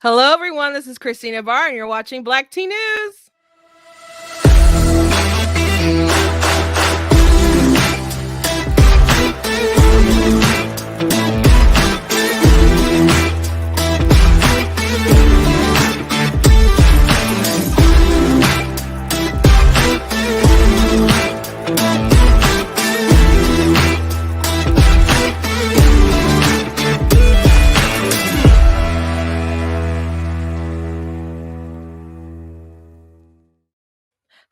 Hello, everyone. This is Christina Barr, and you're watching Black Tea News.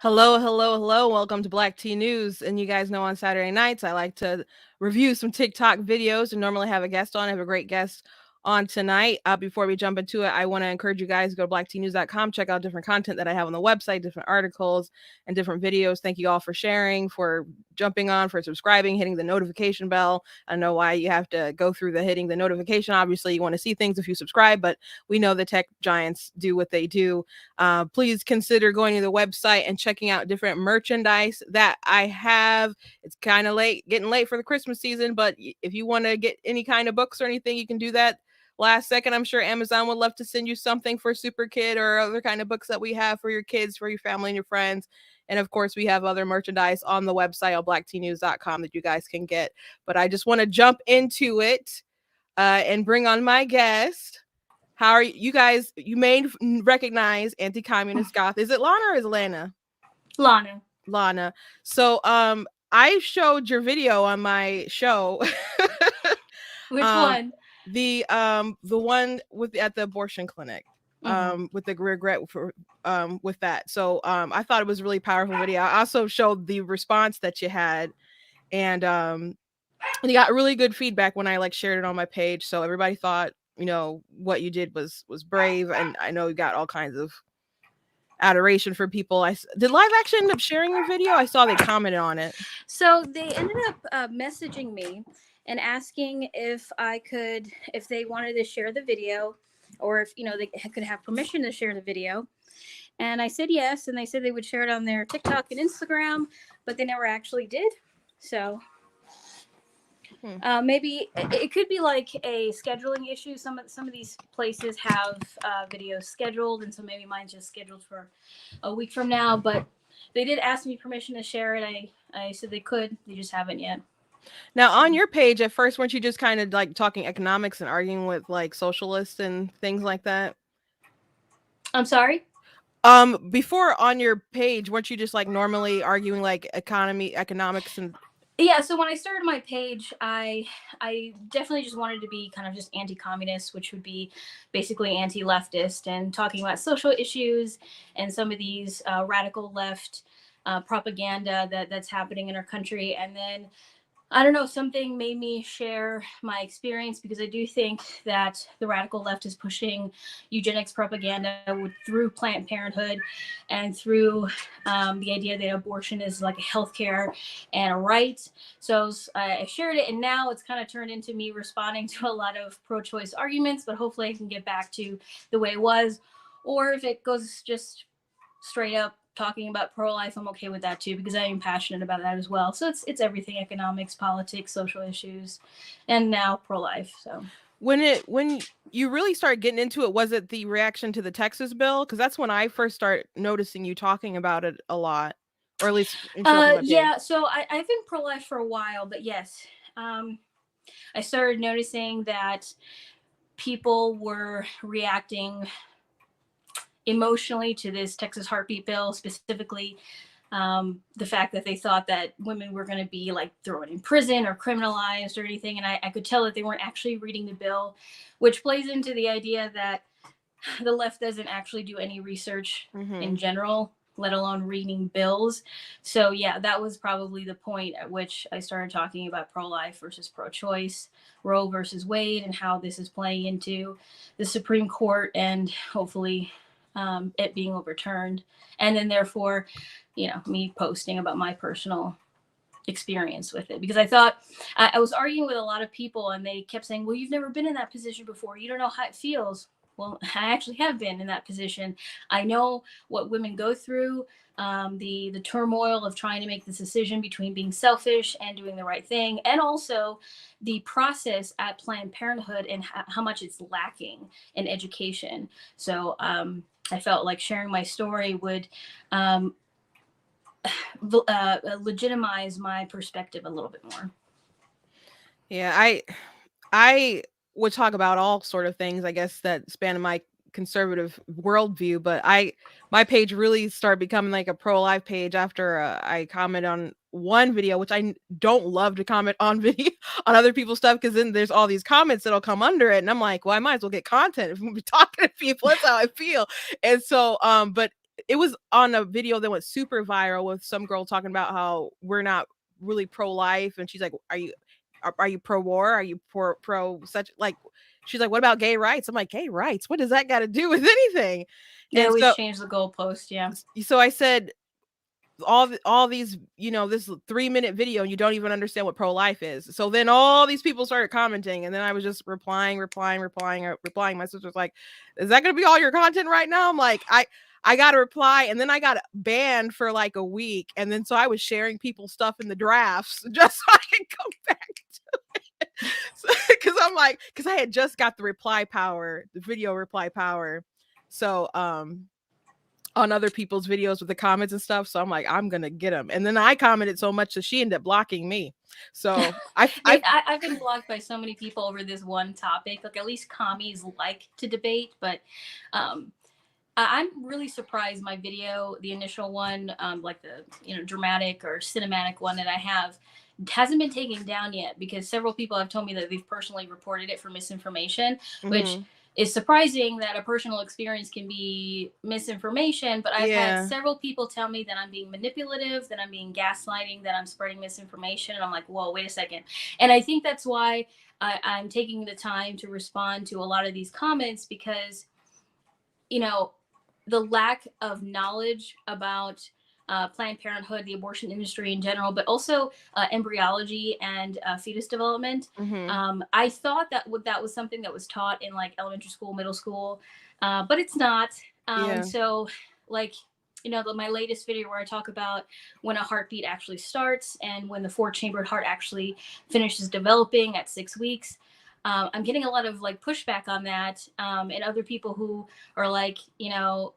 Hello. Welcome to Black Tea News. And you guys know on Saturday nights, I like to review some TikTok videos and normally have a guest on. I have a great guest on tonight. Before we jump into it, I want to encourage you guys to go to blacktnews.com, check out different content that I have on the website, different articles and different videos. Thank you all for sharing, for jumping on, for subscribing, hitting the notification bell. I know why you have to go through the hitting the notification. Obviously, you want to see things if you subscribe, but we know the tech giants do what they do. Please consider going to the website and checking out different merchandise that I have. It's kind of getting late for the Christmas season, but if you want to get any kind of books or anything, you can do that last second. I'm sure Amazon would love to send you something for Super Kid or other kind of books that we have for your kids, for your family and your friends. And of course, we have other merchandise on the website at blacktnews.com that you guys can get. But I just want to jump into it and bring on my guest. How are you guys? You may recognize anti-communist Goth. Is it Lana or is it Lana? Lana. So I showed your video on my show. Which one? The one with at the abortion clinic. With the regret for with that. So I thought it was a really powerful video. I also showed the response that you had, and you got really good feedback when I shared it on my page. So everybody thought, what you did was brave, and I know you got all kinds of adoration for people. Did Live Action end up sharing your video? I saw they commented on it. So they ended up messaging me and asking if they wanted to share the video, or if they could have permission to share the video. And I said yes, and they said they would share it on their TikTok and Instagram, but they never actually did. So maybe it could be like a scheduling issue. Some of these places have videos scheduled, and so maybe mine's just scheduled for a week from now. But they did ask me permission to share it. I said they could. They just haven't yet. Now, on your page, at first, weren't you just kind of talking economics and arguing with socialists and things like that? I'm sorry? Before on your page, weren't you just normally arguing economics and... Yeah, so when I started my page, I definitely just wanted to be kind of just anti-communist, which would be basically anti-leftist, and talking about social issues and some of these radical left propaganda that's happening in our country. And then, I don't know, something made me share my experience, because I do think that the radical left is pushing eugenics propaganda through Planned Parenthood and through the idea that abortion is like a healthcare and a right. So I shared it, and now it's kind of turned into me responding to a lot of pro-choice arguments, but hopefully I can get back to the way it was. Or if it goes just straight up talking about pro-life, I'm okay with that too, because I am passionate about that as well. So it's everything: economics, politics, social issues, and now pro-life. So when you really started getting into it, was it the reaction to the Texas bill? Because that's when I first started noticing you talking about it a lot, or at least yeah. So I've been pro-life for a while, but yes, I started noticing that people were reacting emotionally to this Texas heartbeat bill, specifically the fact that they thought that women were going to be thrown in prison or criminalized or anything. And I could tell that they weren't actually reading the bill, which plays into the idea that the left doesn't actually do any research in general, let alone reading bills. So yeah, that was probably the point at which I started talking about pro-life versus pro-choice, Roe versus Wade, and how this is playing into the Supreme Court and hopefully it being overturned. And then therefore, me posting about my personal experience with it, because I thought I was arguing with a lot of people, and they kept saying, well, you've never been in that position before, you don't know how it feels. well, I actually have been in that position. I know what women go through, the turmoil of trying to make this decision between being selfish and doing the right thing, and also the process at Planned Parenthood and how much it's lacking in education. So I felt like sharing my story would um, legitimize my perspective a little bit more. Yeah, I would talk about all sort of things, I guess, that span my conservative worldview, but my page really started becoming like a pro-life page after I comment on one video, which don't love to comment on video on other people's stuff because then there's all these comments that'll come under it, and I'm like, well, I might as well get content if I'm gonna be talking to people. That's how I feel, and so but it was on a video that went super viral with some girl talking about how we're not really pro-life, and she's like, are you pro war? Are you pro such like she's like, what about gay rights? I'm like, gay rights? What does that got to do with anything? They And always change the goalpost. Yeah. so I said, all these, this 3-minute video, and you don't even understand what pro life is. So then all these people started commenting, and then I was just replying. My sister's like, is that gonna be all your content right now? I'm like, I got a reply, and then I got banned for like a week, and then so I was sharing people's stuff in the drafts just so I can come back to it. Because I'm like, because I had just got the reply power, the video reply power. So on other people's videos with the comments and stuff. So I'm like, I'm gonna get them. And then I commented so much that she ended up blocking me. So I've been blocked by so many people over this one topic. Like, at least commies like to debate, but I'm really surprised my video, the initial one, like the dramatic or cinematic one that I have, hasn't been taken down yet, because several people have told me that they've personally reported it for misinformation, which is surprising that a personal experience can be misinformation. But I've had several people tell me that I'm being manipulative, that I'm being gaslighting, that I'm spreading misinformation. And I'm like, whoa, wait a second. And I think that's why I'm taking the time to respond to a lot of these comments, because, the lack of knowledge about Planned Parenthood, the abortion industry in general, but also embryology and fetus development. I thought that was something that was taught in like elementary school, middle school, but it's not. So, like, my latest video where I talk about when a heartbeat actually starts and when the 4-chambered heart actually finishes developing at 6 weeks. I'm getting a lot of like pushback on that, and other people who are like, no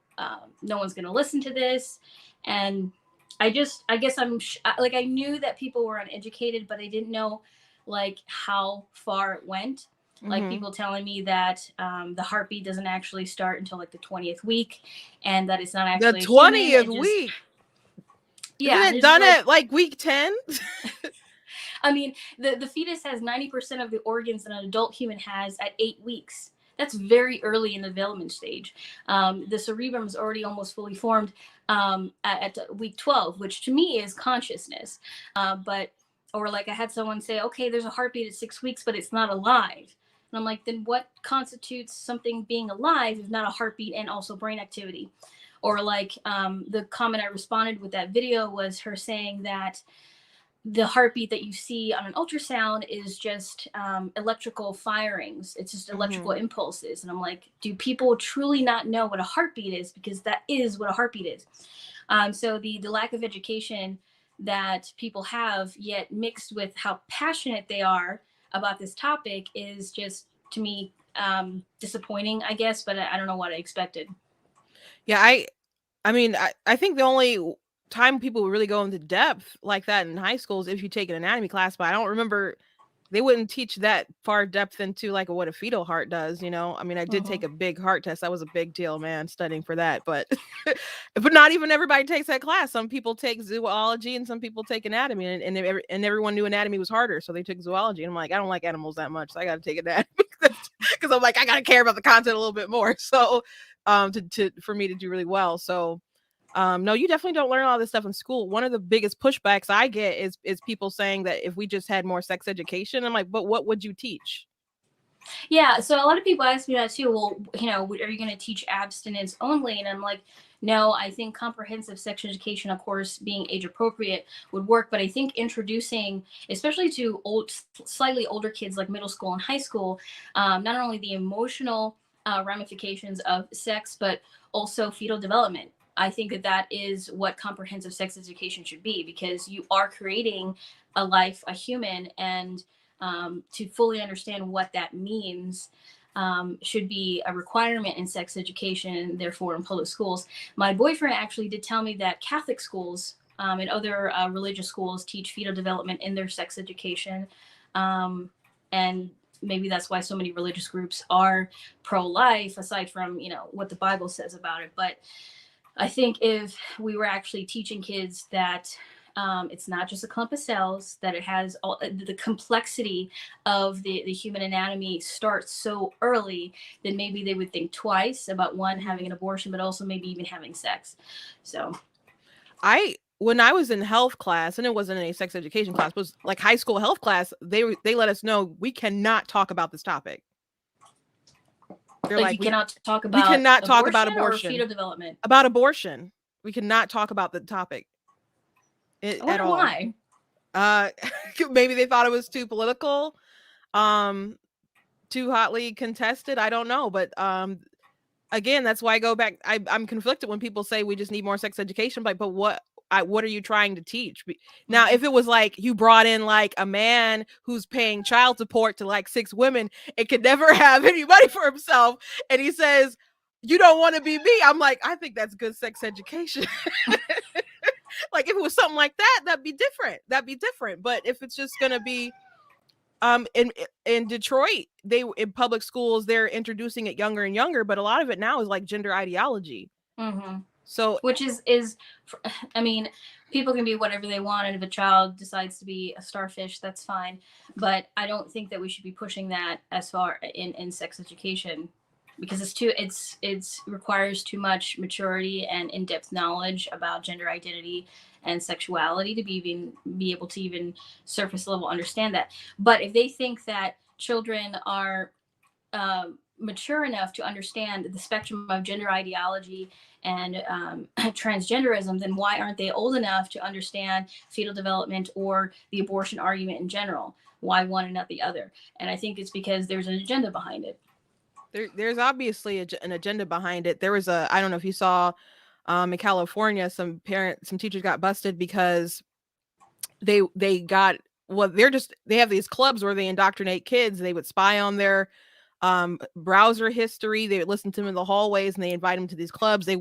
one's going to listen to this. And I guess like, I knew that people were uneducated, but I didn't know like how far it went. Like, people telling me that the heartbeat doesn't actually start until like the 20th week, and that it's not actually the 20th week. Yeah, isn't it done at like week 10? I mean, the fetus has 90% of the organs that an adult human has at 8 weeks. That's very early in the development stage. The cerebrum is already almost fully formed at week 12, which to me is consciousness. Or like, I had someone say, okay, there's a heartbeat at 6 weeks, but it's not alive. And I'm like, then what constitutes something being alive if not a heartbeat and also brain activity? Or like, the comment I responded with that video was her saying that the heartbeat that you see on an ultrasound is just electrical firings. It's just electrical impulses. And I'm like, do people truly not know what a heartbeat is? Because that is what a heartbeat is. So the lack of education that people have, yet mixed with how passionate they are about this topic, is just, to me, disappointing, I guess. But I don't know what I expected. Yeah, I mean, I think the only time people really go into depth like that in high school is if you take an anatomy class, but I don't remember they wouldn't teach that far depth into like what a fetal heart does, I mean, I did take a big heart test. That was a big deal, man, studying for that, but but not even everybody takes that class. Some people take zoology and some people take anatomy, and everyone knew anatomy was harder, so they took zoology. And I'm like, I don't like animals that much, so I got to take anatomy because I'm like, I got to care about the content a little bit more. So for me to do really well. So no, you definitely don't learn all this stuff in school. One of the biggest pushbacks I get is people saying that if we just had more sex education, I'm like, but what would you teach? Yeah, so a lot of people ask me that too. Well, are you going to teach abstinence only? And I'm like, no, I think comprehensive sex education, of course, being age appropriate, would work. But I think introducing, especially to slightly older kids like middle school and high school, not only the emotional ramifications of sex, but also fetal development. I think that that is what comprehensive sex education should be, because you are creating a life, a human, and to fully understand what that means should be a requirement in sex education, and therefore in public schools. My boyfriend actually did tell me that Catholic schools and other religious schools teach fetal development in their sex education. And maybe that's why so many religious groups are pro-life, aside from, you know, what the Bible says about it. But I think if we were actually teaching kids that it's not just a clump of cells, that it has all the complexity of the human anatomy starts so early, then maybe they would think twice about, one, having an abortion, but also maybe even having sex. So When I was in health class, and it wasn't a sex education class, but it was like high school health class, they let us know we cannot talk about this topic. They're like like, you cannot talk we about cannot talk about abortion or abortion. fetal development. About abortion. We cannot talk about the topic I at wonder all. why. Maybe they thought it was too political, too hotly contested. I don't know, but again, that's why I go back. I'm conflicted when people say we just need more sex education. But what are you trying to teach? Now, if it was like you brought in like a man who's paying child support to like 6 women and could never have anybody for himself, and he says, "You don't want to be me," I'm like, I think that's good sex education. Like if it was something like that, that'd be different. But if it's just gonna be in Detroit, they in public schools, they're introducing it younger and younger, but a lot of it now is like gender ideology. Mm-hmm. So Which is, I mean, people can be whatever they want, and if a child decides to be a starfish, that's fine. But I don't think that we should be pushing that as far in sex education, because it's requires too much maturity and in-depth knowledge about gender identity and sexuality to be able to even surface level understand that. But if they think that children are mature enough to understand the spectrum of gender ideology and transgenderism, then why aren't they old enough to understand fetal development or the abortion argument in general? Why one and not the other? And I think it's because there's an agenda behind it. there's obviously an agenda behind it. There was I don't know if you saw in California, some teachers got busted because they got, well, they have these clubs where they indoctrinate kids. They would spy on their browser history. They would listen to them in the hallways, and they invite them to these clubs. They're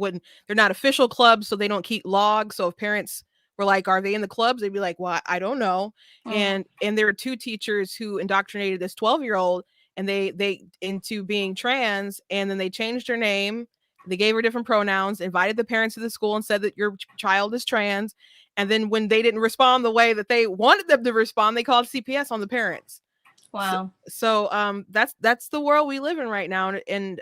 not official clubs, so they don't keep logs. So if parents were like, are they in the clubs, they'd be like, well, I don't know. Mm-hmm. And there were 2 teachers who indoctrinated this 12-year-old, and they into being trans, and then they changed her name. They gave her different pronouns, invited the parents to the school and said that your child is trans. And then when they didn't respond the way that they wanted them to respond, they called CPS on the parents. Wow. So that's the world we live in right now. And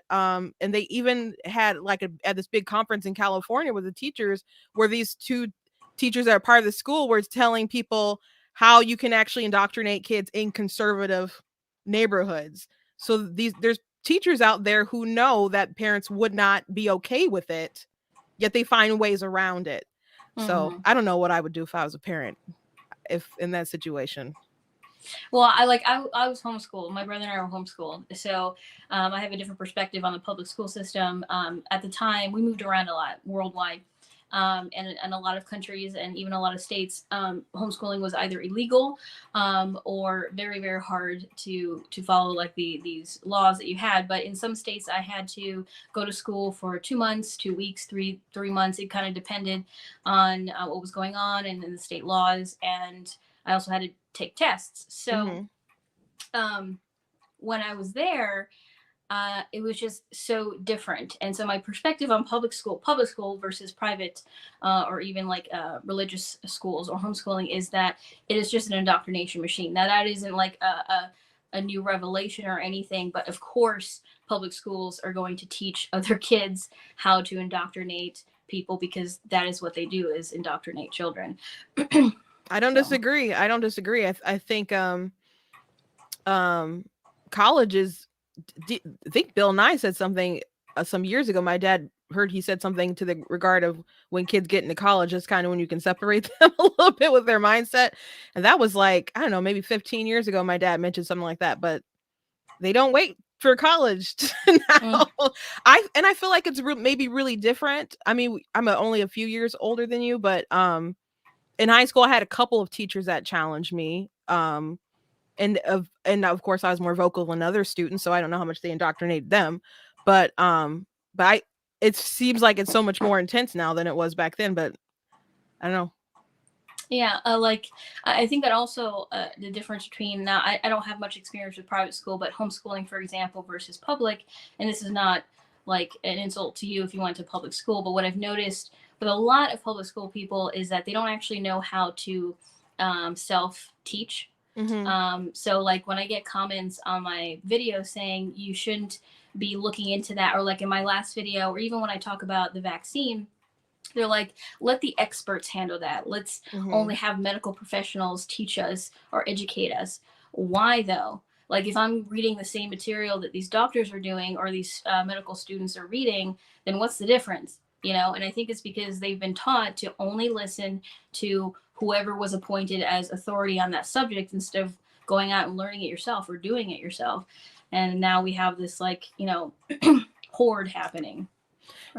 they even had like at this big conference in California with the teachers, where these 2 teachers that are part of the school were telling people how you can actually indoctrinate kids in conservative neighborhoods. So there's teachers out there who know that parents would not be okay with it, yet they find ways around it. So Mm-hmm. I don't know what I would do if I was a parent, if in that situation. Well, I was homeschooled. My brother and I were homeschooled, so I have a different perspective on the public school system. At the time, we moved around a lot worldwide, and in a lot of countries and even a lot of states, homeschooling was either illegal or very very hard to follow, like these laws that you had. But in some states, I had to go to school for 2 months, 2 weeks, three months. It kind of depended on what was going on and the state laws, and I also had to take tests. So Mm-hmm. when I was there, it was just so different. And so my perspective on public school versus private, or even like religious schools or homeschooling, is that it is just an indoctrination machine. Now that isn't like a new revelation or anything, but of course, public schools are going to teach other kids how to indoctrinate people, because that is what they do, is indoctrinate children. I don't So. disagree. I think colleges, I think Bill Nye said something some years ago. My dad heard he said something to the regard of when kids get into college, that's kind of when you can separate them a little bit with their mindset. And that was like, I don't know, maybe 15 years ago, my dad mentioned something like that, but they don't wait for college Mm. now. I feel like it's maybe really different. I mean, I'm only a few years older than you, but in high school I had a couple of teachers that challenged me. And of course I was more vocal than other students, so I don't know how much they indoctrinated them. But I it seems like it's so much more intense now than it was back then, but I don't know. Yeah, like I think that also the difference between now, I don't have much experience with private school, but homeschooling, for example, versus public, and this is not like an insult to you if you went to public school, but what I've noticed with a lot of public school people is that they don't actually know how to self teach. Mhm. So like when I get comments on my video saying you shouldn't be looking into that, or like in my last video, or even when I talk about the vaccine, they're like, let the experts handle that. Let's only Mhm. have medical professionals teach us or educate us. Why though? Like if I'm reading the same material that these doctors are doing or these medical students are reading, then what's the difference? You know, and I think it's because they've been taught to only listen to whoever was appointed as authority on that subject instead of going out and learning it yourself or doing it yourself. And now we have this like, horde happening.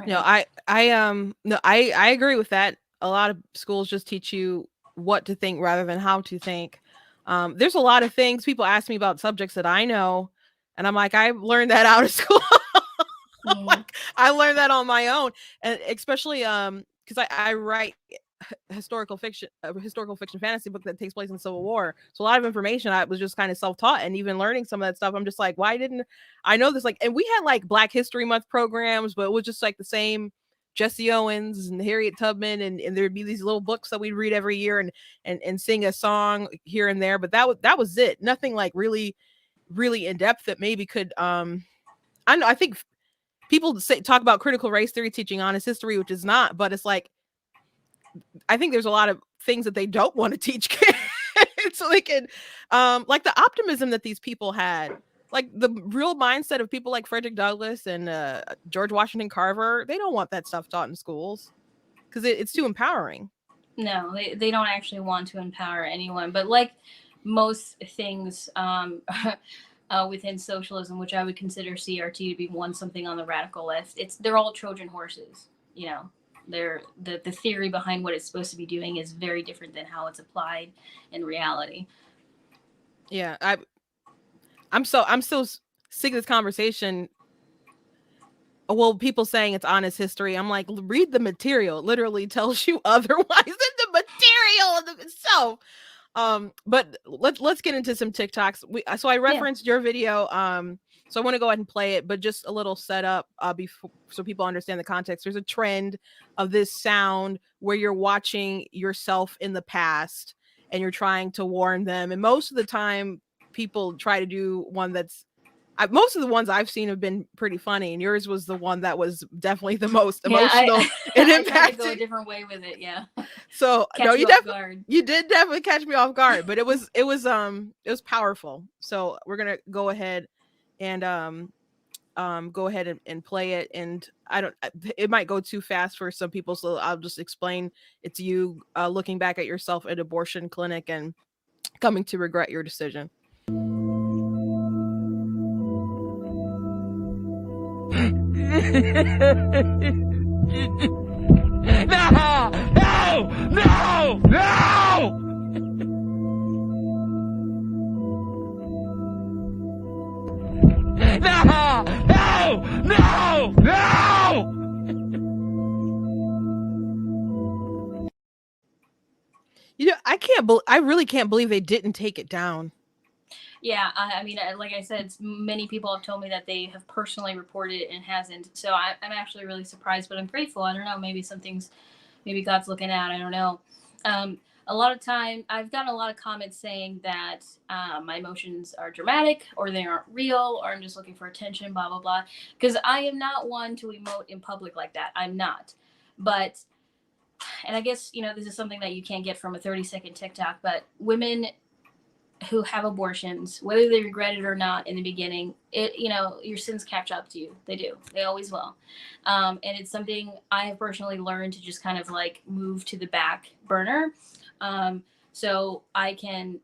No, Right. I agree with that. A lot of schools just teach you what to think rather than how to think. There's a lot of things people ask me about subjects that I know, and I'm like, I learned that out of school. Mm. Like I learned that on my own, and especially because I write historical fiction fantasy book that takes place in the Civil War. So a lot of information I was just kind of self taught, and even learning some of that stuff, I'm just like, why didn't I know this? Like, and we had like Black History Month programs, but it was just like the same. Jesse Owens and Harriet Tubman, and there'd be these little books that we'd read every year, and sing a song here and there. But that was it. Nothing like really in depth that maybe could I don't know. I think people talk about critical race theory teaching honest history, which is not, but it's like I think there's a lot of things that they don't want to teach kids so they can like the optimism that these people had, like the real mindset of people like Frederick Douglass and George Washington Carver. They don't want that stuff taught in schools because it's too empowering. No, they don't actually want to empower anyone. But like most things within socialism, which I would consider CRT to be one something on the radical left, they're all Trojan horses. You know, they're the theory behind what it's supposed to be doing is very different than how it's applied in reality. Yeah, I'm so sick of this conversation. Well, people saying it's honest history. I'm like, read the material. It literally tells you otherwise in the material itself. But let's get into some TikToks. So I Yeah. referenced your video. So I want to go ahead and play it, but just a little setup before so people understand the context. There's a trend of this sound where you're watching yourself in the past and you're trying to warn them. And most of the time, people try to do one that's most of the ones I've seen have been pretty funny, and yours was the one that was definitely the most Yeah, emotional and I tried to go a impacting. different way with it. Yeah, So no, catch you off guard. you did definitely catch me off guard, but it was powerful. So we're gonna go ahead and go ahead and play it. And it might go too fast for some people, so I'll just explain. It's you looking back at yourself at abortion clinic and coming to regret your decision. No! No! No! No! No! No! No! No! I really can't believe they didn't take it down. Yeah, I mean, like I said, many people have told me that they have personally reported it and hasn't. So I'm actually really surprised, but I'm grateful. I don't know, maybe some things, maybe God's looking out. I don't know. A lot of time, I've gotten a lot of comments saying that my emotions are dramatic, or they aren't real, or I'm just looking for attention, blah blah blah. Because I am not one to emote in public like that. I'm not. But and I guess this is something that you can't get from a 30-second TikTok. But women who have abortions, whether they regret it or not in the beginning, your sins catch up to you. They do. They always will. And it's something I have personally learned to just kind of like move to the back burner, so I can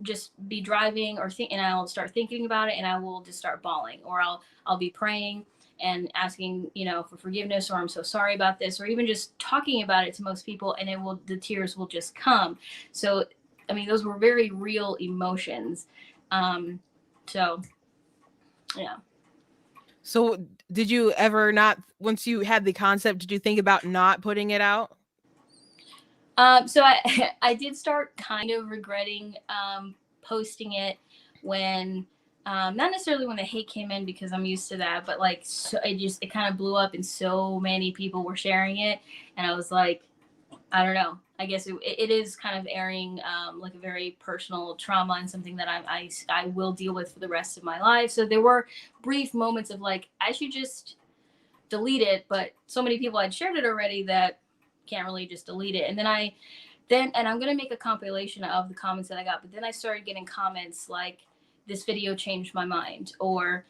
just be driving and I'll start thinking about it, and I will just start bawling, or I'll be praying and asking, for forgiveness, or I'm so sorry about this, or even just talking about it to most people, and the tears will just come. So, I mean, those were very real emotions. So, yeah. So did you ever not, once you had the concept, did you think about not putting it out? So I did start kind of regretting posting it when, not necessarily when the hate came in, because I'm used to that, but like, so it kind of blew up and so many people were sharing it. And I was like, I don't know. I guess it is kind of airing like a very personal trauma, and something that I will deal with for the rest of my life. So there were brief moments of like, I should just delete it, but so many people had shared it already that can't really just delete it. And and I'm gonna make a compilation of the comments that I got, but then I started getting comments like, this video changed my mind, or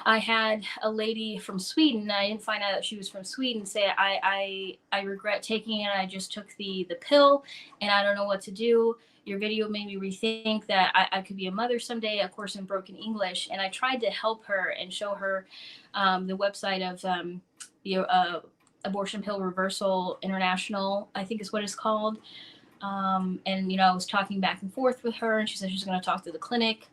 I had a lady from Sweden, and I didn't find out that she was from Sweden, say, I regret taking it. I just took the pill and I don't know what to do. Your video made me rethink that I could be a mother someday, of course, in broken English. And I tried to help her and show her the website of Abortion Pill Reversal International, I think is what it's called. And, I was talking back and forth with her, and she said she's going to talk to the clinic.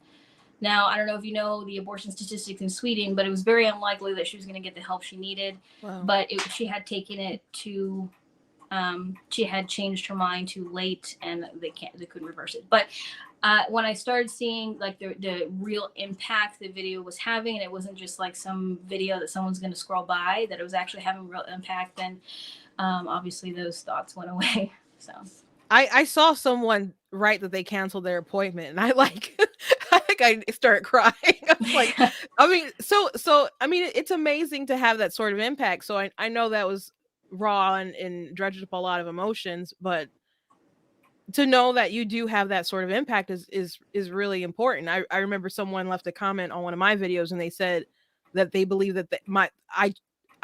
Now, I don't know if you know the abortion statistics in Sweden, but it was very unlikely that she was going to get the help she needed. Wow. But she had taken it to, she had changed her mind too late, and they couldn't reverse it. But when I started seeing like the real impact the video was having, and it wasn't just like some video that someone's going to scroll by, that it was actually having real impact, then obviously those thoughts went away. So. I saw someone write that they canceled their appointment, and I like I think I started crying. I was like, I mean, so I mean, it's amazing to have that sort of impact. So I know that was raw and dredged up a lot of emotions, but to know that you do have that sort of impact is really important. I remember someone left a comment on one of my videos, and they said that they believe that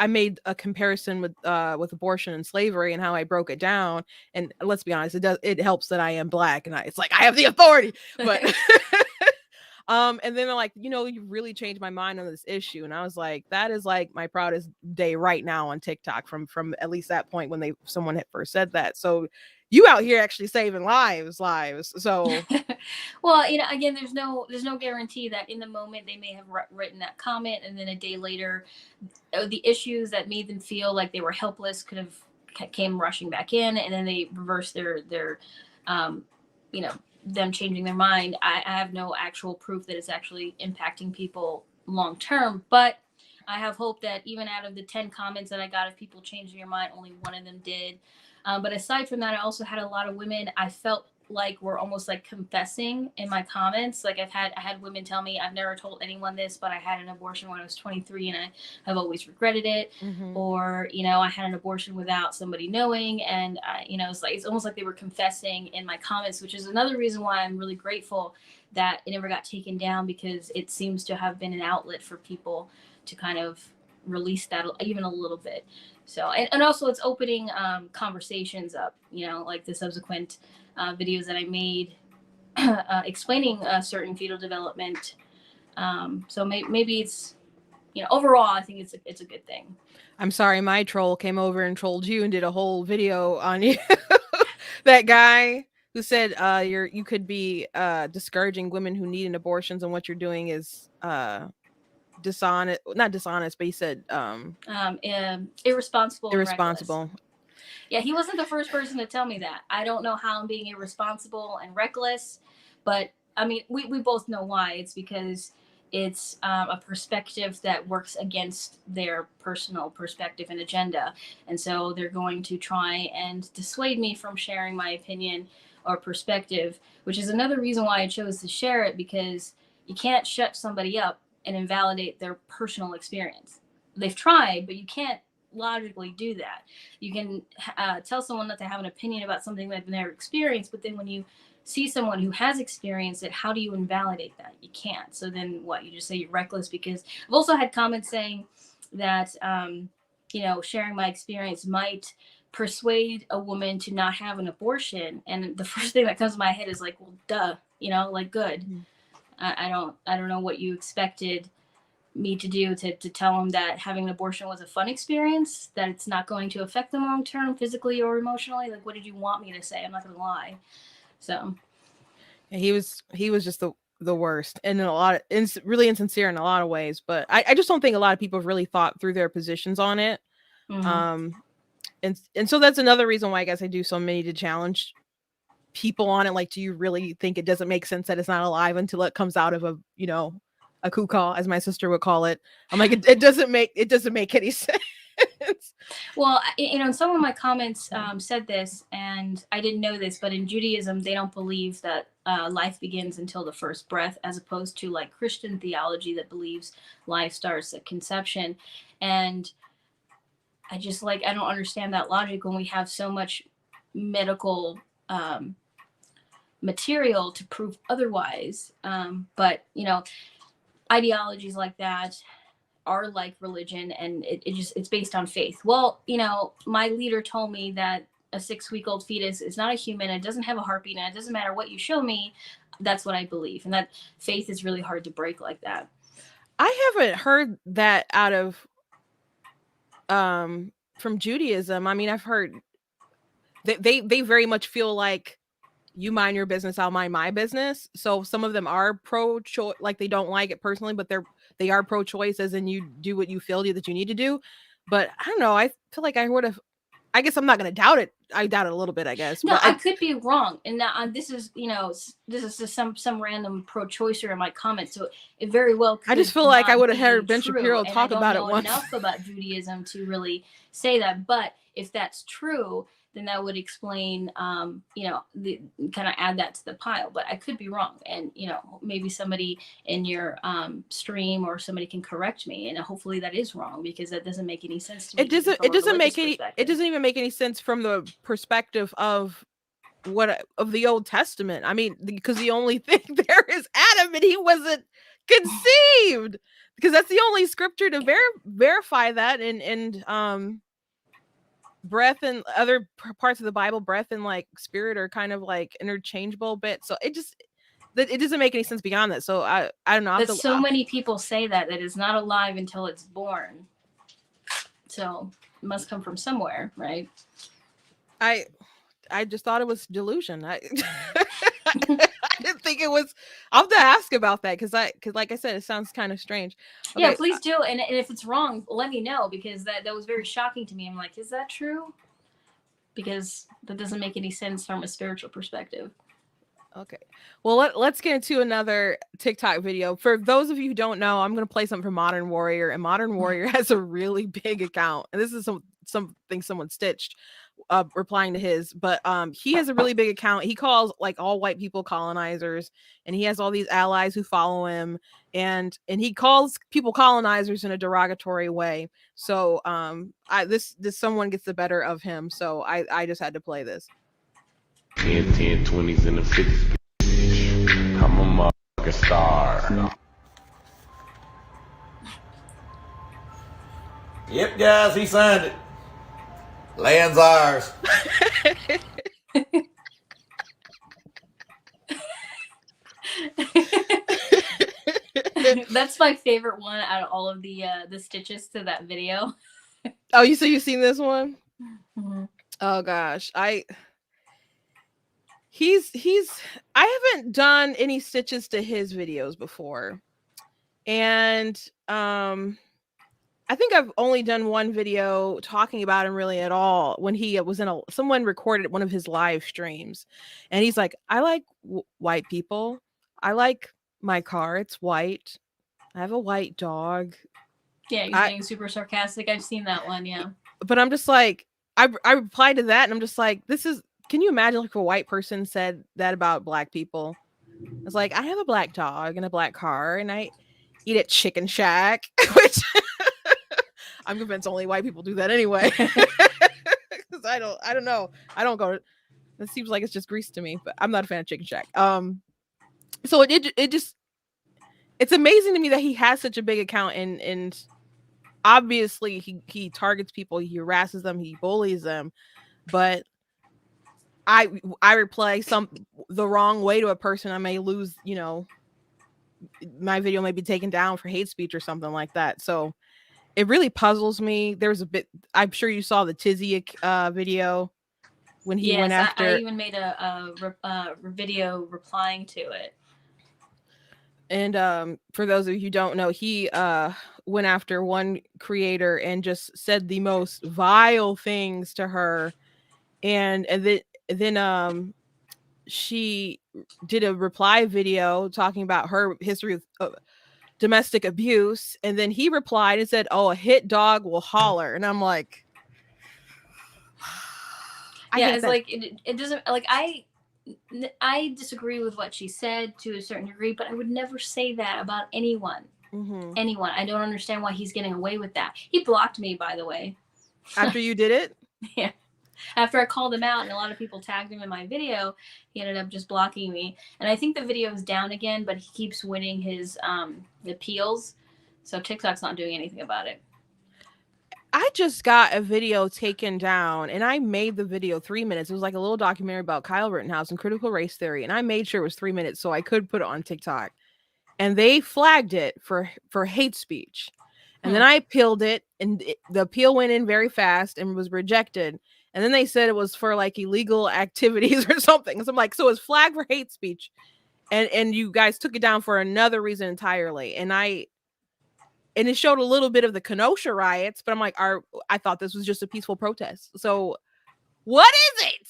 I made a comparison with abortion and slavery and how I broke it down. And let's be honest, it helps that I am black, and it's like I have the authority. But and then they're like, you really changed my mind on this issue. And I was like, that is like my proudest day right now on TikTok from at least that point when someone had first said that. So you out here actually saving lives. So well, again, there's no guarantee that in the moment they may have written that comment, and then a day later the issues that made them feel like they were helpless could have came rushing back in, and then they reversed their them changing their mind. I have no actual proof that it's actually impacting people long term, but I have hope that even out of the 10 comments that I got of people changing their mind, only one of them did. But aside from that, I also had a lot of women I felt like were almost like confessing in my comments. Like I had women tell me, I've never told anyone this, but I had an abortion when I was 23 and I have always regretted it. Mhm. Or, I had an abortion without somebody knowing. And, it's almost like they were confessing in my comments, which is another reason why I'm really grateful that it never got taken down, because it seems to have been an outlet for people to kind of release that even a little bit. So, and also it's opening conversations up, like the subsequent videos that I made explaining certain fetal development. So maybe it's, overall, I think it's a good thing. I'm sorry, my troll came over and trolled you and did a whole video on you. That guy who said you could be discouraging women who need an abortions, and what you're doing is dishonest, not dishonest, but he said Irresponsible. irresponsible. Yeah, he wasn't the first person to tell me that. I don't know how I'm being irresponsible and reckless, but I mean, we both know why. It's because it's a perspective that works against their personal perspective and agenda. And so they're going to try and dissuade me from sharing my opinion or perspective, which is another reason why I chose to share it, because you can't shut somebody up and invalidate their personal experience. They've tried, but you can't logically do that. You can tell someone that they have an opinion about something they've never experienced, but then when you see someone who has experienced it, how do you invalidate that? You can't. So then what? You just say you're reckless. Because I've also had comments saying that sharing my experience might persuade a woman to not have an abortion, and the first thing that comes to my head is like, well, duh, you know, like, good. I don't know what you expected me to do to tell them that having an abortion was a fun experience, that it's not going to affect them long term physically or emotionally. Like, what did you want me to say? I'm not gonna lie. So he was just the worst, and in a lot of really insincere in a lot of ways. But I just don't think a lot of people have really thought through their positions on it. mm-hmm. And so that's another reason why I guess I do so many to challenge people on it. Like, do you really think it doesn't make sense that it's not alive until it comes out of a, you know, a kuka, as my sister would call it? I'm like, it doesn't make any sense. Well, you know, some of my comments said this, and I didn't know this, but in Judaism, they don't believe that life begins until the first breath, as opposed to like Christian theology that believes life starts at conception. And I just like, I don't understand that logic when we have so much medical material to prove otherwise. But, you know, ideologies like that are like religion, and it's based on faith. Well, you know, my leader told me that a 6-week-old fetus is not a human. It doesn't have a heartbeat, and it doesn't matter what you show me. That's what I believe, and that faith is really hard to break like that. I haven't heard that out of from Judaism. I mean, I've heard that they very much feel like you mind your business, I'll mind my business. So some of them are pro-choice, like they don't like it personally, but they are pro-choice, as in you do what you feel that you need to do. But I don't know. I feel like I would have. I guess I'm not going to doubt it. I doubt it a little bit, I guess. No, but I could be wrong, and this is, you know, this is just some random pro-choicer in my comments, so it very well could. I just feel like I would have be heard Ben true, Shapiro and talk I don't about know it once. enough about Judaism to really say that, but if that's true, then that would explain, you know, the kind of add that to the pile. But I could be wrong, and you know, maybe somebody in your stream or somebody can correct me, and hopefully that is wrong, because that doesn't make any sense to me. It doesn't make any. It doesn't even make any sense from the perspective of the Old Testament. I mean, because the only thing there is Adam, and he wasn't conceived, because that's the only scripture to verify that. And breath and other parts of the Bible, breath and like spirit are kind of like interchangeable bit. So it doesn't make any sense beyond that. So I don't know. But so many people say that it's not alive until it's born. So it must come from somewhere, right? I just thought it was delusion. I didn't think it was. I'll have to ask about that, because like I said, it sounds kind of strange. Okay. Yeah, please do. And if it's wrong, let me know, because that was very shocking to me. I'm like, is that true? Because that doesn't make any sense from a spiritual perspective. Okay. Well, let's get into another TikTok video. For those of you who don't know, I'm going to play something from Modern Warrior, and Modern Warrior has a really big account. And this is something someone stitched replying to his, but he has a really big account. He calls like all white people colonizers, and he has all these allies who follow him, and he calls people colonizers in a derogatory way. So this someone gets the better of him, so I just had to play this. 10, 20s, and the 50s. I'm a motherfucking star. Yep, guys, he signed it. Land's ours. That's my favorite one out of all of the stitches to that video. Oh, you've seen this one? Mm-hmm. Oh gosh, I haven't done any stitches to his videos before, and I think I've only done one video talking about him really at all, when he was someone recorded one of his live streams, and he's like, I like white people. I like my car. It's white. I have a white dog. Yeah, he's being super sarcastic. I've seen that one. Yeah. But I'm just like, I replied to that, and I'm just like, can you imagine like if a white person said that about black people? It's like, I have a black dog and a black car, and I eat at Chicken Shack, which I'm convinced only white people do that anyway. Because I don't know. I don't go. It seems like it's just grease to me, but I'm not a fan of Chicken Shack. So it's amazing to me that he has such a big account, and obviously he targets people, he harasses them, he bullies them, but I replay the wrong way to a person, I may lose, my video may be taken down for hate speech or something like that. So it really puzzles me. There's a bit, I'm sure you saw the Tizzy video when he went Yes, I after, even made a video replying to it. and for those of you who don't know, he went after one creator and just said the most vile things to her, and then she did a reply video talking about her history of domestic abuse, and then he replied and said, "Oh, a hit dog will holler," and I'm like, Yeah, it's like it doesn't, like, I disagree with what she said to a certain degree, but I would never say that about anyone. Mm-hmm. Anyone. I don't understand why he's getting away with that. He blocked me, by the way. After you did it? Yeah. After I called him out and a lot of people tagged him in my video, he ended up just blocking me. And I think the video is down again, but he keeps winning his appeals. So TikTok's not doing anything about it. I just got a video taken down, and I made the video 3 minutes. It was like a little documentary about Kyle Rittenhouse and critical race theory, and I made sure it was 3 minutes so I could put it on TikTok. And they flagged it for hate speech. And then I appealed it, and the appeal went in very fast and was rejected. And then they said it was for like illegal activities or something. So I'm like, so it's flagged for hate speech, and you guys took it down for another reason entirely. And it showed a little bit of the Kenosha riots, but I'm like, I thought this was just a peaceful protest. So what is it?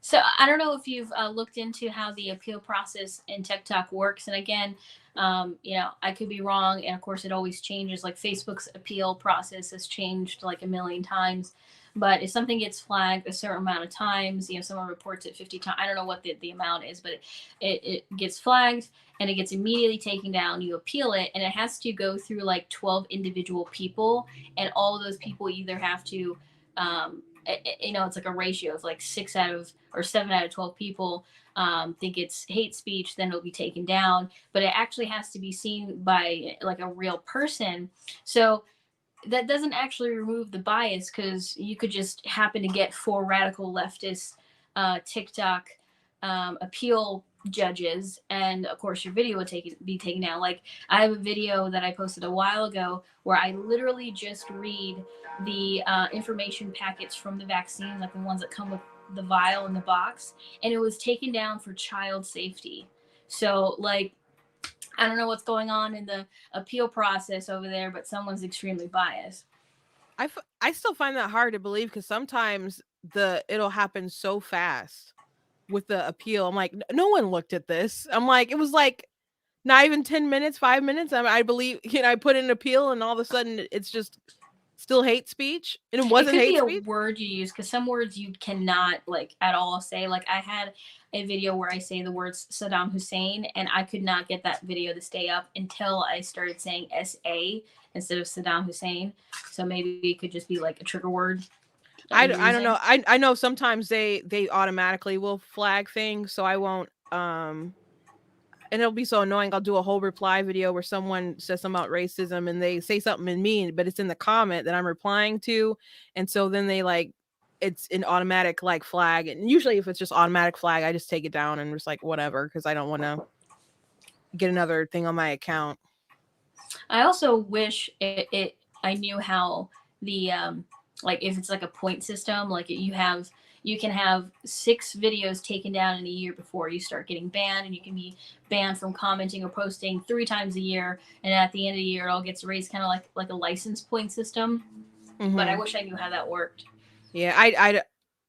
So I don't know if you've looked into how the appeal process in TikTok works. And again, I could be wrong. And of course, it always changes. Like Facebook's appeal process has changed like a million times. But if something gets flagged a certain amount of times, someone reports it 50 times. I don't know what the amount is, but it gets flagged and it gets immediately taken down. You appeal it, and it has to go through like 12 individual people. And all of those people either have to, it's like a ratio of like 7 out of 12 people think it's hate speech, then it'll be taken down. But it actually has to be seen by like a real person. So that doesn't actually remove the bias, because you could just happen to get 4 radical leftist TikTok appeal judges, and of course your video would be taken down. Like I have a video that I posted a while ago where I literally just read the information packets from the vaccine, like the ones that come with the vial in the box, and it was taken down for child safety. So like, I don't know what's going on in the appeal process over there, but someone's extremely biased. I still find that hard to believe, because sometimes it'll happen so fast with the appeal. I'm like, no one looked at this. I'm like, it was like not even 10 minutes, 5 minutes. I believe, I put in an appeal, and all of a sudden it's just still hate speech, and it wasn't hate speech. It could be a word you use, because some words you cannot like at all say. Like I had a video where I say the words Saddam Hussein, and I could not get that video to stay up until I started saying SA instead of Saddam Hussein. So maybe it could just be like a trigger word. I don't know. I know sometimes they automatically will flag things, so I won't. And it'll be so annoying. I'll do a whole reply video where someone says something about racism, and they say something in mean, but it's in the comment that I'm replying to, and so then they like, it's an automatic like flag. And usually if it's just automatic flag, I just take it down and just like whatever, because I don't want to get another thing on my account. I also wish I knew how the like if it's like a point system, like you can have 6 videos taken down in a year before you start getting banned, and you can be banned from commenting or posting 3 times a year, and at the end of the year it all gets raised, kind of like a license point system. Mm-hmm. But I wish I knew how that worked. Yeah,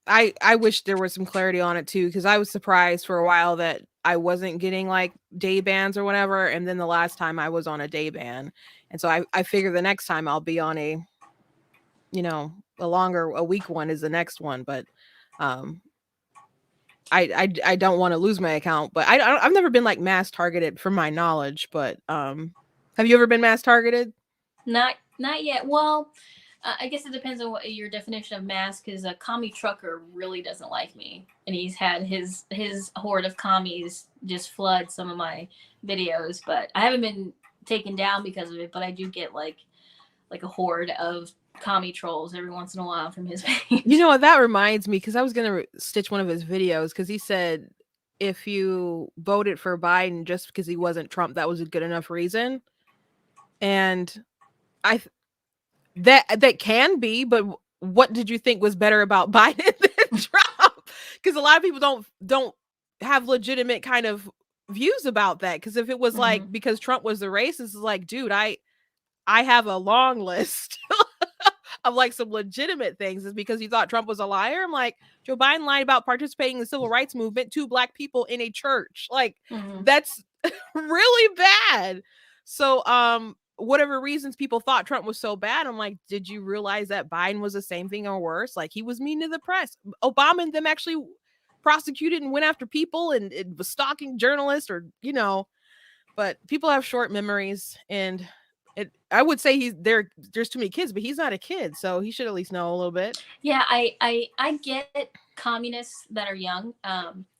I wish there was some clarity on it too, because I was surprised for a while that I wasn't getting like day bans or whatever, and then the last time I was on a day ban, and so I figure the next time I'll be on a a week one is the next one. But I don't want to lose my account, but I've never been like mass targeted from my knowledge. But have you ever been mass targeted? Not yet. Well, I guess it depends on what your definition of mass, because a commie trucker really doesn't like me, and he's had his horde of commies just flood some of my videos. But I haven't been taken down because of it, but I do get like like a horde of commie trolls every once in a while from his page. You know what? That reminds me, because I was going to stitch one of his videos, because he said if you voted for Biden just because he wasn't Trump, that was a good enough reason. And I that can be, but what did you think was better about Biden than Trump? Because a lot of people don't have legitimate kind of views about that. Because if it was like because Trump was the racist, it's like, dude, I have a long list of like some legitimate things. Is because you thought Trump was a liar. I'm like, Joe Biden lied about participating in the civil rights movement to Black people in a church. Like that's really bad. So whatever reasons people thought Trump was so bad, I'm like, did you realize that Biden was the same thing or worse? Like he was mean to the press. Obama and them actually prosecuted and went after people and it was stalking journalists or but people have short memories. And I would say there's too many kids, but he's not a kid, so he should at least know a little bit. Yeah, I get communists that are young.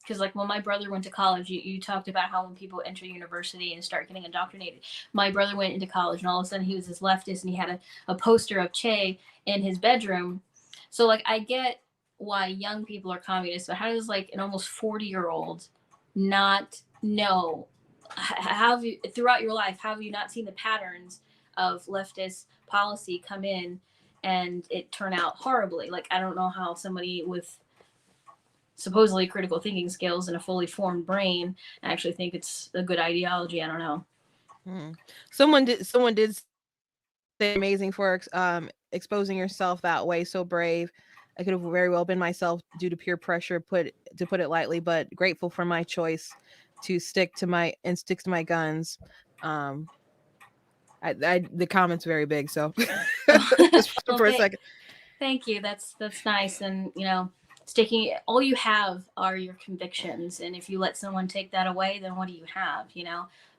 Because like when my brother went to college, you talked about how when people enter university and start getting indoctrinated. My brother went into college and all of a sudden he was this leftist and he had a poster of Che in his bedroom. So like I get why young people are communists, but how does like an almost 40-year-old not know? How have you throughout your life, have you not seen the patterns of leftist policy come in and it turn out horribly? Like I don't know how somebody with supposedly critical thinking skills and a fully formed brain actually think it's a good ideology. I don't know. Someone did say amazing for exposing yourself that way, so brave. I could have very well been myself due to peer pressure, to put it lightly, but grateful for my choice to stick to my guns. The comment's very big, so just for a second. Thank you. That's nice. And sticking, all you have are your convictions, and if you let someone take that away, then what do you have?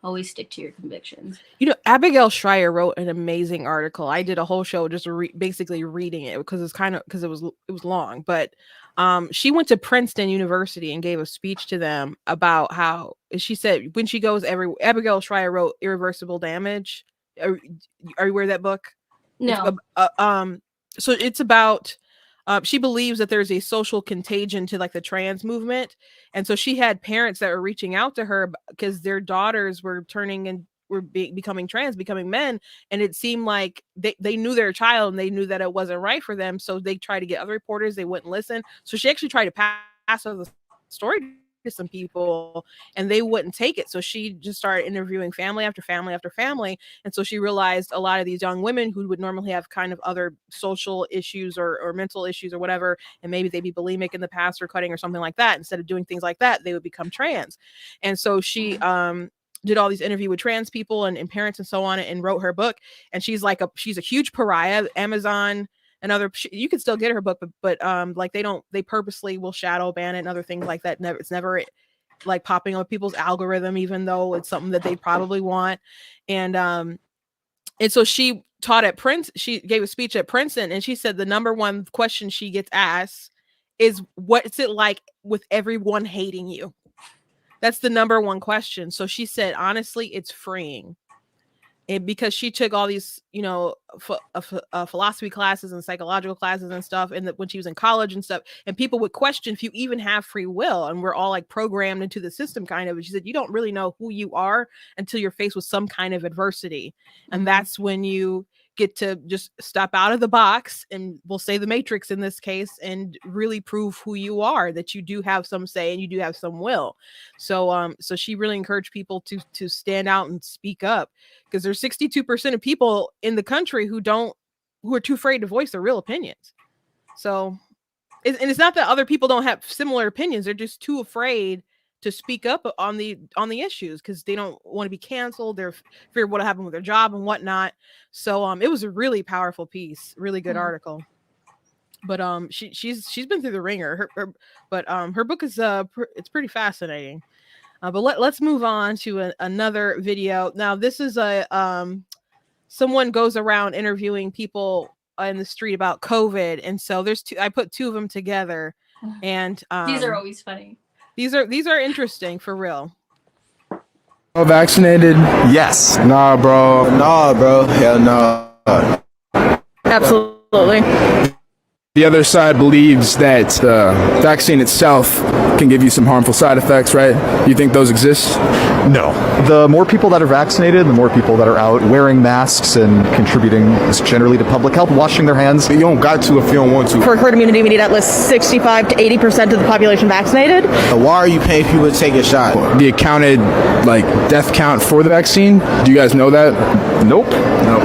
Always stick to your convictions. Abigail Shreier wrote an amazing article. I did a whole show just basically reading it because it was long, but she went to Princeton University and gave a speech to them about how she said when she goes Abigail Shreier wrote Irreversible Damage. Are you aware of that book? No. So it's about she believes that there's a social contagion to like the trans movement. And so she had parents that were reaching out to her because their daughters were turning and were becoming trans, becoming men. And it seemed like they knew their child and they knew that it wasn't right for them. So they tried to get other reporters. They wouldn't listen. So she actually tried to pass on the story to some people and they wouldn't take it. So she just started interviewing family after family after family. And so she realized a lot of these young women who would normally have kind of other social issues or mental issues or whatever, and maybe they'd be bulimic in the past or cutting or something like that, instead of doing things like that, they would become trans. And so she did all these interviews with trans people and parents and so on, and wrote her book. And she's a huge pariah. Amazon and other, you can still get her book, but like they purposely will shadow ban it and other things like that. It's never like popping up people's algorithm, even though it's something that they probably want. And so she taught at Princeton. She gave a speech at Princeton, and she said the number one question she gets asked is, what's it like with everyone hating you? That's the number one question. So she said, honestly, it's freeing. Because she took all these, philosophy classes and psychological classes and stuff, and when she was in college and stuff, and people would question if you even have free will, and we're all like programmed into the system kind of. And she said, you don't really know who you are until you're faced with some kind of adversity, and that's when you get to just step out of the box, and we'll say the Matrix in this case, and really prove who you are, that you do have some say and you do have some will. So she really encouraged people to stand out and speak up, because there's 62% of people in the country who are too afraid to voice their real opinions. So and it's not that other people don't have similar opinions, they're just too afraid to speak up on the issues because they don't want to be canceled. They're fear what will happen with their job and whatnot. So it was a really powerful piece, really good article. But she's been through the ringer. Her book is it's pretty fascinating. But let's move on to another video. Now this is someone goes around interviewing people in the street about COVID, and so there's I put two of them together, and these are always funny. These are interesting for real. Vaccinated? Yes. Nah, bro. Nah, bro. Hell no. Absolutely. The other side believes that the vaccine itself can give you some harmful side effects, right? You think those exist? No. The more people that are vaccinated, the more people that are out wearing masks and contributing generally to public health, washing their hands. You don't got to if you don't want to. For herd immunity, we need at least 65 to 80% of the population vaccinated. Why are you paying people to take a shot? The accounted death count for the vaccine, do you guys know that? Nope.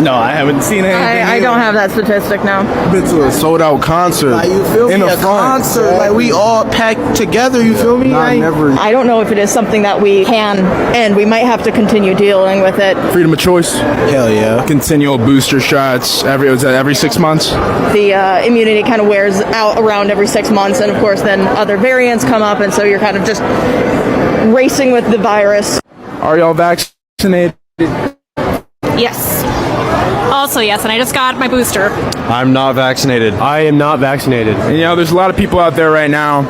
No, I haven't seen anything. I don't have that statistic now. Been to a sold out concert. Like, you feel me? In A concert, like we all packed together. You feel me? Never. I don't know if it is something that we can, and we might have to continue dealing with it. Freedom of choice. Hell yeah. Continual booster shots every 6 months. The immunity kind of wears out around every 6 months, and of course then other variants come up, and so you're kind of just racing with the virus. Are y'all vaccinated? Yes. Also, yes, and I just got my booster. I'm not vaccinated. I am not vaccinated. And, there's a lot of people out there right now.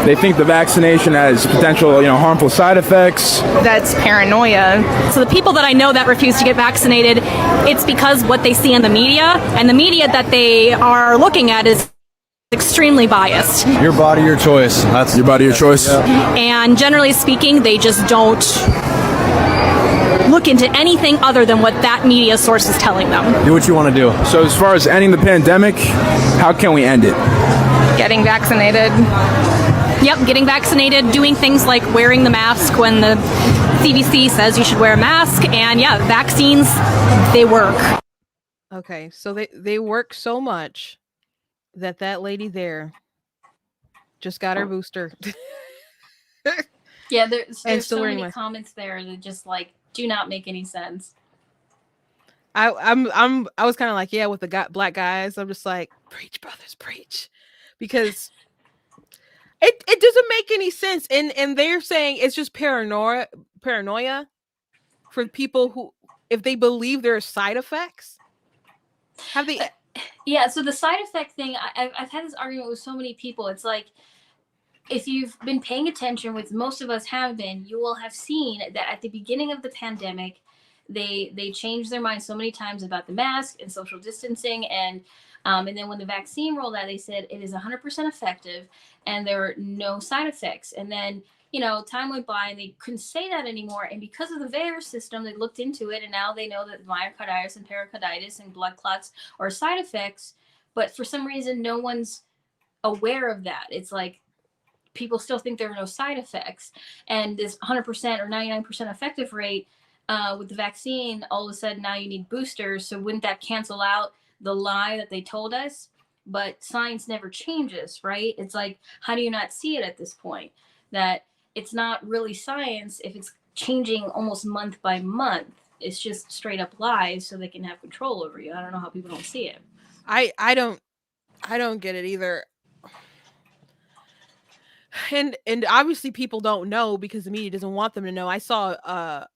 They think the vaccination has potential, harmful side effects. That's paranoia. So the people that I know that refuse to get vaccinated, it's because what they see in the media, and the media that they are looking at is extremely biased. Your body, your choice. That's your body, your choice. Yeah. And generally speaking, they just don't look into anything other than what that media source is telling them. Do what you want to do. So as far as ending the pandemic, how can we end it? Getting vaccinated. Yep, getting vaccinated, doing things like wearing the mask when the CDC says you should wear a mask, and yeah, vaccines, they work. Okay, so they work so much that lady there just got her booster. Yeah, there's still so wearing many my- comments there that just do not make any sense. I was kind of like, yeah, with the black guys, I'm just like, preach, brothers, preach, because it doesn't make any sense, and they're saying it's just paranoia for people who, if they believe there are side effects, have they? Yeah, so the side effect thing, I've had this argument with so many people. It's like, if you've been paying attention, which most of us have been, you will have seen that at the beginning of the pandemic, they changed their mind so many times about the mask and social distancing, and then when the vaccine rolled out, they said it is 100% effective and there are no side effects. And then time went by and they couldn't say that anymore. And because of the VAERS system, they looked into it, and now they know that myocarditis and pericarditis and blood clots are side effects. But for some reason, no one's aware of that. It's like people still think there are no side effects. And this 100% or 99% effective rate with the vaccine, all of a sudden now you need boosters. So wouldn't that cancel out the lie that they told us? But science never changes, right? It's like, how do you not see it at this point? That it's not really science if it's changing almost month by month. It's just straight up lies so they can have control over you. I don't know how people don't see it. I don't get it either. And obviously people don't know because the media doesn't want them to know. I saw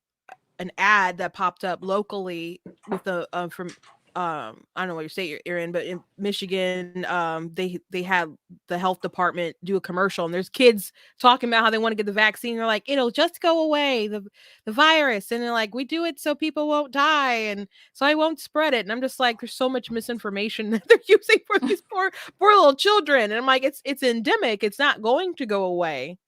an ad that popped up locally with the from I don't know what state you're in, but in Michigan, they had the health department do a commercial, and there's kids talking about how they want to get the vaccine. They're like, it'll just go away, the virus, and they're like, we do it so people won't die, and so I won't spread it. And I'm just like, there's so much misinformation that they're using for these poor little children, and I'm like, it's endemic. It's not going to go away.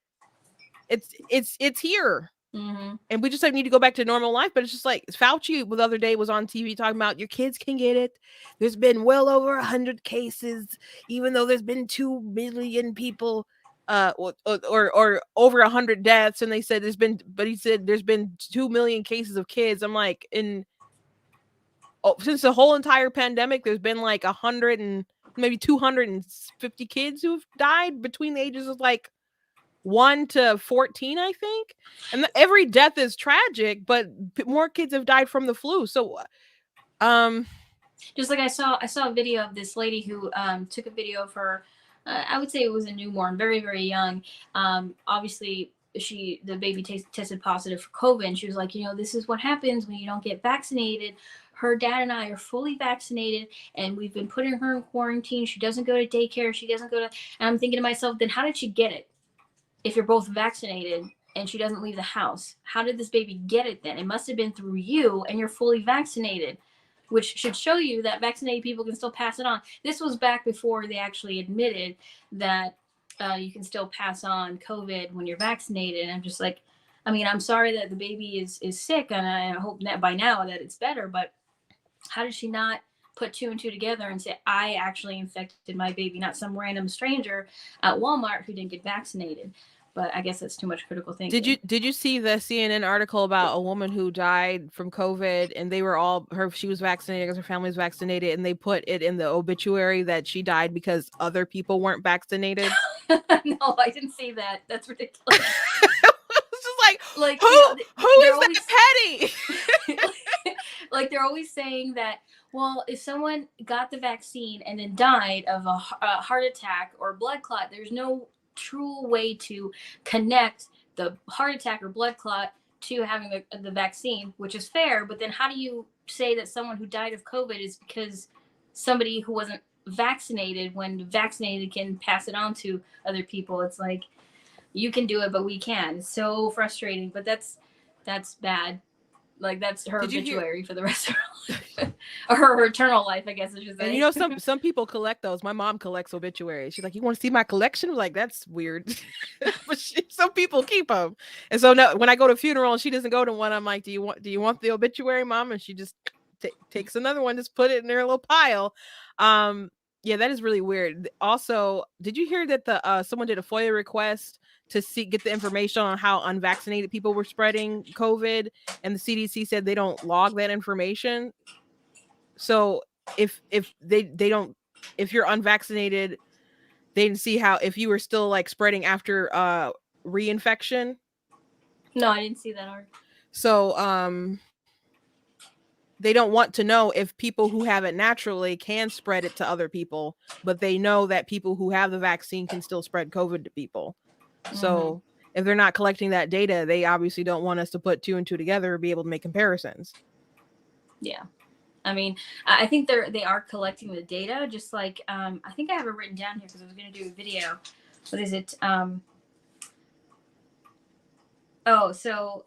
It's here. Mm-hmm. And we just need to go back to normal life. But it's just like Fauci the other day was on TV talking about your kids can get it. There's been well over 100 cases, even though there's been 2 million people or over 100 deaths. And they said he said there's been 2 million cases of kids. I'm like, since the whole entire pandemic, there's been like 100 and maybe 250 kids who've died between the ages of 1 to 14, I think. And every death is tragic, but more kids have died from the flu. So, just like I saw a video of this lady who took a video of her. I would say it was a newborn, very, very young. Obviously, the baby tested positive for COVID. And she was like, this is what happens when you don't get vaccinated. Her dad and I are fully vaccinated, and we've been putting her in quarantine. She doesn't go to daycare. She doesn't go to. And I'm thinking to myself, then how did she get it? If you're both vaccinated and she doesn't leave the house, how did this baby get it then? It must have been through you, and you're fully vaccinated. which should show you that vaccinated people can still pass it on. This was back before they actually admitted that you can still pass on COVID when you're vaccinated. And I'm just like, I mean, I'm sorry that the baby is sick, and I hope that by now that it's better, but how did she not put two and two together and say, I actually infected my baby, not some random stranger at Walmart who didn't get vaccinated? But I guess that's too much critical thinking. Did you see the CNN article about a woman who died from COVID, and they were all she was vaccinated because her family was vaccinated, and they put it in the obituary that she died because other people weren't vaccinated? No, I didn't see that. That's ridiculous. It's just like who is that petty? Like they're always saying that, well, if someone got the vaccine and then died of a heart attack or blood clot, there's no true way to connect the heart attack or blood clot to having the vaccine, which is fair. But then how do you say that someone who died of COVID is because somebody who wasn't vaccinated, when vaccinated can pass it on to other people? It's like, you can do it, but we can. It's so frustrating, but that's bad. Like, that's her obituary for the rest of her life. Or her eternal life, I guess I should say. And you know, some people collect those. My mom collects obituaries. She's like, you want to see my collection? I'm like, that's weird. But some people keep them. And so now, when I go to a funeral and she doesn't go to one, I'm like, do you want the obituary, Mom? And she just takes another one, just put it in her little pile. Yeah, that is really weird. Also, did you hear that someone did a FOIA request to get the information on how unvaccinated people were spreading COVID, and the CDC said they don't log that information? So if they don't, if you're unvaccinated, they didn't see how, if you were still like spreading after reinfection. No, I didn't see that article. So they don't want to know if people who have it naturally can spread it to other people, but they know that people who have the vaccine can still spread COVID to people. So if they're not collecting that data, they obviously don't want us to put two and two together or be able to make comparisons. Yeah. I mean, I think they are collecting the data, just like, I think I have it written down here because I was going to do a video. What is it? So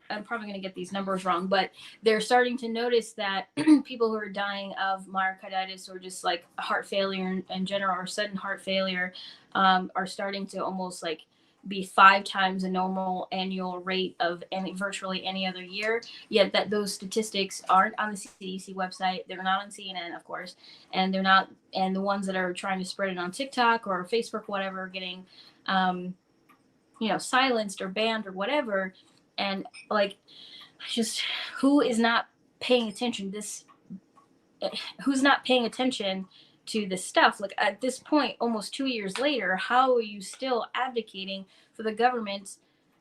I'm probably going to get these numbers wrong, but they're starting to notice that people who are dying of myocarditis or just like heart failure in general, or sudden heart failure, are starting to almost like be 5 times the normal annual rate of virtually any other year. Yet that those statistics aren't on the CDC website. They're not on CNN, of course, and they're not. And the ones that are trying to spread it on TikTok or Facebook, whatever, are getting, silenced or banned or whatever. And like, just who is not paying attention? Who's not paying attention to this stuff? Like, at this point, almost 2 years later, how are you still advocating for the government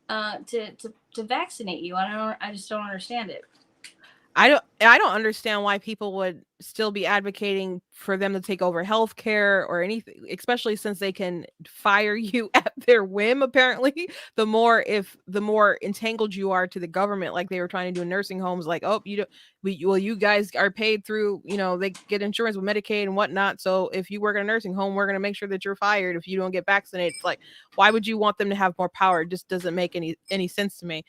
to vaccinate you? I just don't understand it. I don't understand why people would still be advocating for them to take over healthcare or anything, especially since they can fire you at their whim. Apparently, the more entangled you are to the government, like they were trying to do in nursing homes, like, oh, you guys are paid through, they get insurance with Medicaid and whatnot. So if you work in a nursing home, we're going to make sure that you're fired if you don't get vaccinated. It's like, why would you want them to have more power? It just doesn't make any sense to me.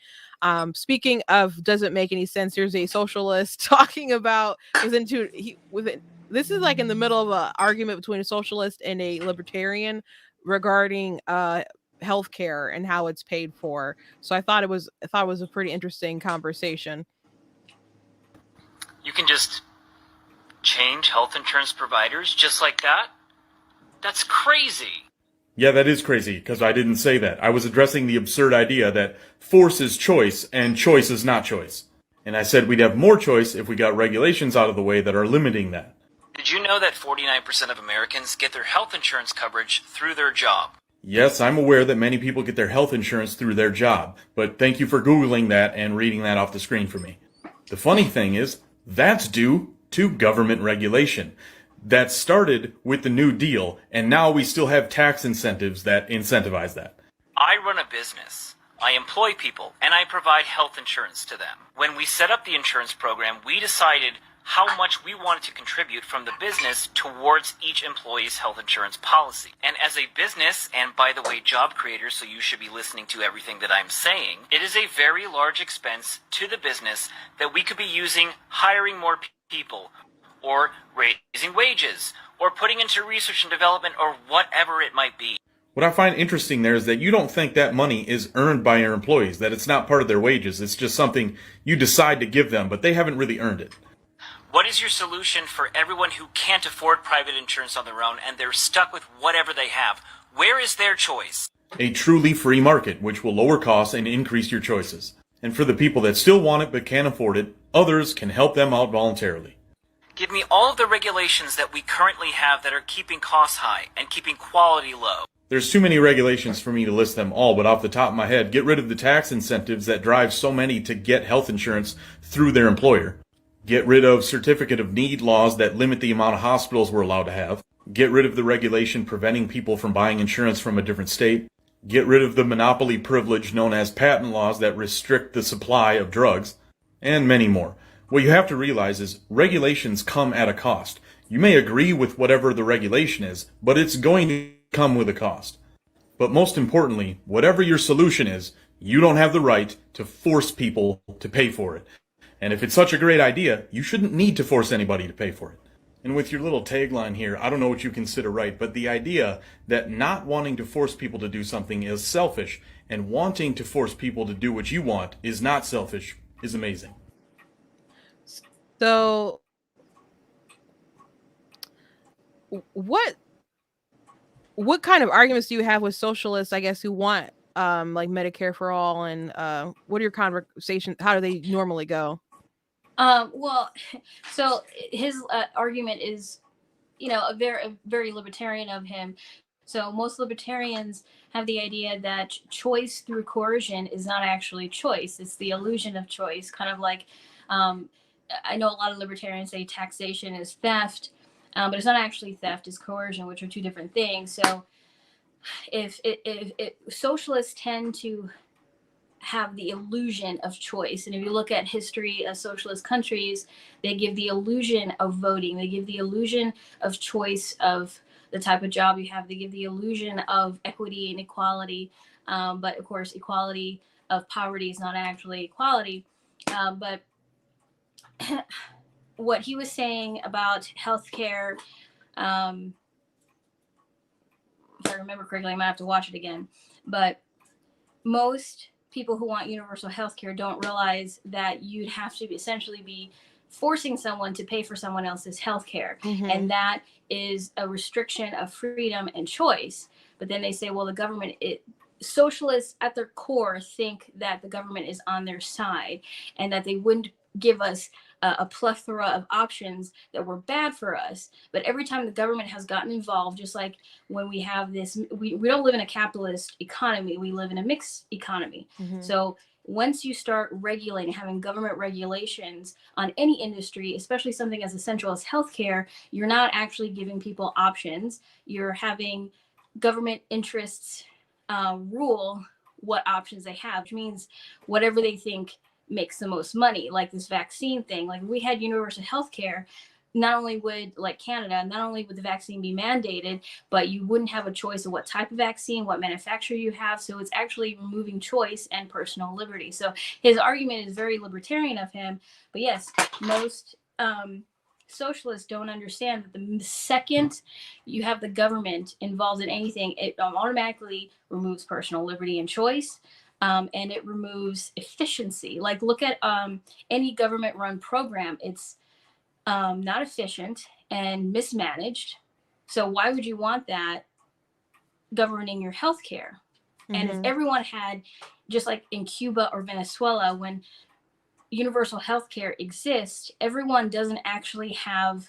Speaking of doesn't make any sense, here's a socialist talking about this is like in the middle of an argument between a socialist and a libertarian regarding healthcare and how it's paid for. So I thought it was a pretty interesting conversation. You can just change health insurance providers just like that? That's crazy. Yeah, that is crazy, because I didn't say that. I was addressing the absurd idea that force is choice and choice is not choice. And I said we'd have more choice if we got regulations out of the way that are limiting that. Did you know that 49% of Americans get their health insurance coverage through their job? Yes, I'm aware that many people get their health insurance through their job, but thank you for Googling that and reading that off the screen for me. The funny thing is, that's due to government regulation. That started with the New Deal, and now we still have tax incentives that incentivize that. I run a business. I employ people, and I provide health insurance to them. When we set up the insurance program, we decided how much we wanted to contribute from the business towards each employee's health insurance policy. And as a business, and by the way, job creator, so you should be listening to everything that I'm saying, it is a very large expense to the business that we could be using hiring more people, or raising wages, or putting into research and development, or whatever it might be. What I find interesting there is that you don't think that money is earned by your employees, that it's not part of their wages. It's just something you decide to give them, but they haven't really earned it. What is your solution for everyone who can't afford private insurance on their own and they're stuck with whatever they have? Where is their choice? A truly free market, which will lower costs and increase your choices. And for the people that still want it but can't afford it, others can help them out voluntarily. Give me all of the regulations that we currently have that are keeping costs high and keeping quality low. There's too many regulations for me to list them all, but off the top of my head, get rid of the tax incentives that drive so many to get health insurance through their employer. Get rid of certificate of need laws that limit the amount of hospitals we're allowed to have. Get rid of the regulation preventing people from buying insurance from a different state. Get rid of the monopoly privilege known as patent laws that restrict the supply of drugs. And many more. What you have to realize is regulations come at a cost. You may agree with whatever the regulation is, but it's going to come with a cost. But most importantly, whatever your solution is, you don't have the right to force people to pay for it. And if it's such a great idea, you shouldn't need to force anybody to pay for it. And with your little tagline here, I don't know what you consider right, but the idea that not wanting to force people to do something is selfish, and wanting to force people to do what you want is not selfish, is amazing. So, what kind of arguments do you have with socialists, I guess, who want like Medicare for all, and what are your conversations? How do they normally go? Well, so his argument is, a very libertarian of him. So most libertarians have the idea that choice through coercion is not actually choice. It's the illusion of choice. Kind of like, I know a lot of libertarians say taxation is theft, but it's not actually theft. It's coercion, which are two different things. So if socialists tend to have the illusion of choice. And if you look at history of socialist countries, they give the illusion of voting. They give the illusion of choice of the type of job you have. They give the illusion of equity and equality. But of course, equality of poverty is not actually equality. But what he was saying about healthcare, if I remember correctly, I might have to watch it again. But most people who want universal health care don't realize that you'd have to essentially be forcing someone to pay for someone else's health care. Mm-hmm. And that is a restriction of freedom and choice. But then they say, well, the government, socialists at their core think that the government is on their side and that they wouldn't give us a plethora of options that were bad for us. But every time the government has gotten involved, just like when we have this, we don't live in a capitalist economy, we live in a mixed economy. Mm-hmm. So once you start regulating, having government regulations on any industry, especially something as essential as healthcare, you're not actually giving people options. You're having government interests rule what options they have, which means whatever they think makes the most money, like this vaccine thing. Like if we had universal health care, not only would, like Canada, not only would the vaccine be mandated, but you wouldn't have a choice of what type of vaccine, what manufacturer you have. So it's actually removing choice and personal liberty. So his argument is very libertarian of him. But yes, most socialists don't understand that the second you have the government involved in anything, it automatically removes personal liberty and choice. And it removes efficiency. Like look at any government-run program. It's not efficient and mismanaged. So why would you want that governing your healthcare? Mm-hmm. And if everyone had, just like in Cuba or Venezuela, when universal healthcare exists, everyone doesn't actually have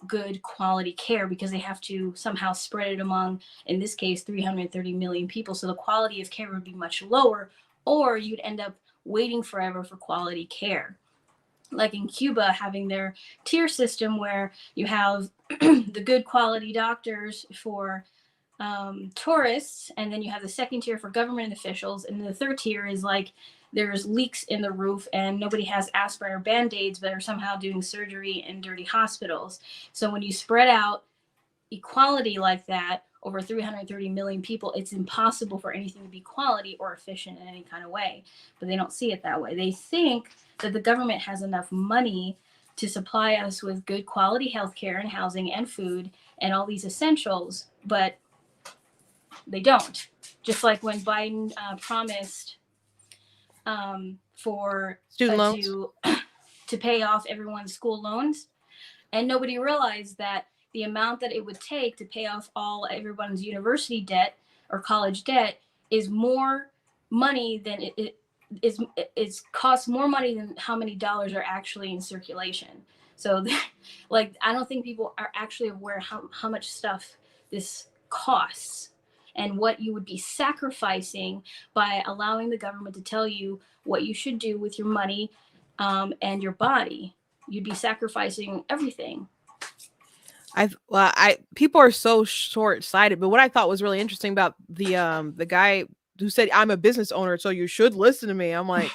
good quality care because they have to somehow spread it among, in this case, 330 million people. So the quality of care would be much lower, or you'd end up waiting forever for quality care. Like in Cuba, having their tier system where you have the good quality doctors for tourists, and then you have the second tier for government officials, and the third tier is like there's leaks in the roof and nobody has aspirin or band-aids but are somehow doing surgery in dirty hospitals. So when you spread out equality like that over 330 million people, it's impossible for anything to be quality or efficient in any kind of way. But they don't see it that way. They think that the government has enough money to supply us with good quality healthcare and housing and food and all these essentials, but they don't. Just like when Biden promised for student loans. to pay off everyone's school loans, and nobody realized that the amount that it would take to pay off everyone's university debt or college debt is more money than it costs more money than how many dollars are actually in circulation. So like, I don't think people are actually aware how much stuff this costs and what you would be sacrificing by allowing the government to tell you what you should do with your money and your body. You'd be sacrificing everything. People are so short-sighted, but what I thought was really interesting about the guy who said, I'm a business owner, so you should listen to me. I'm like,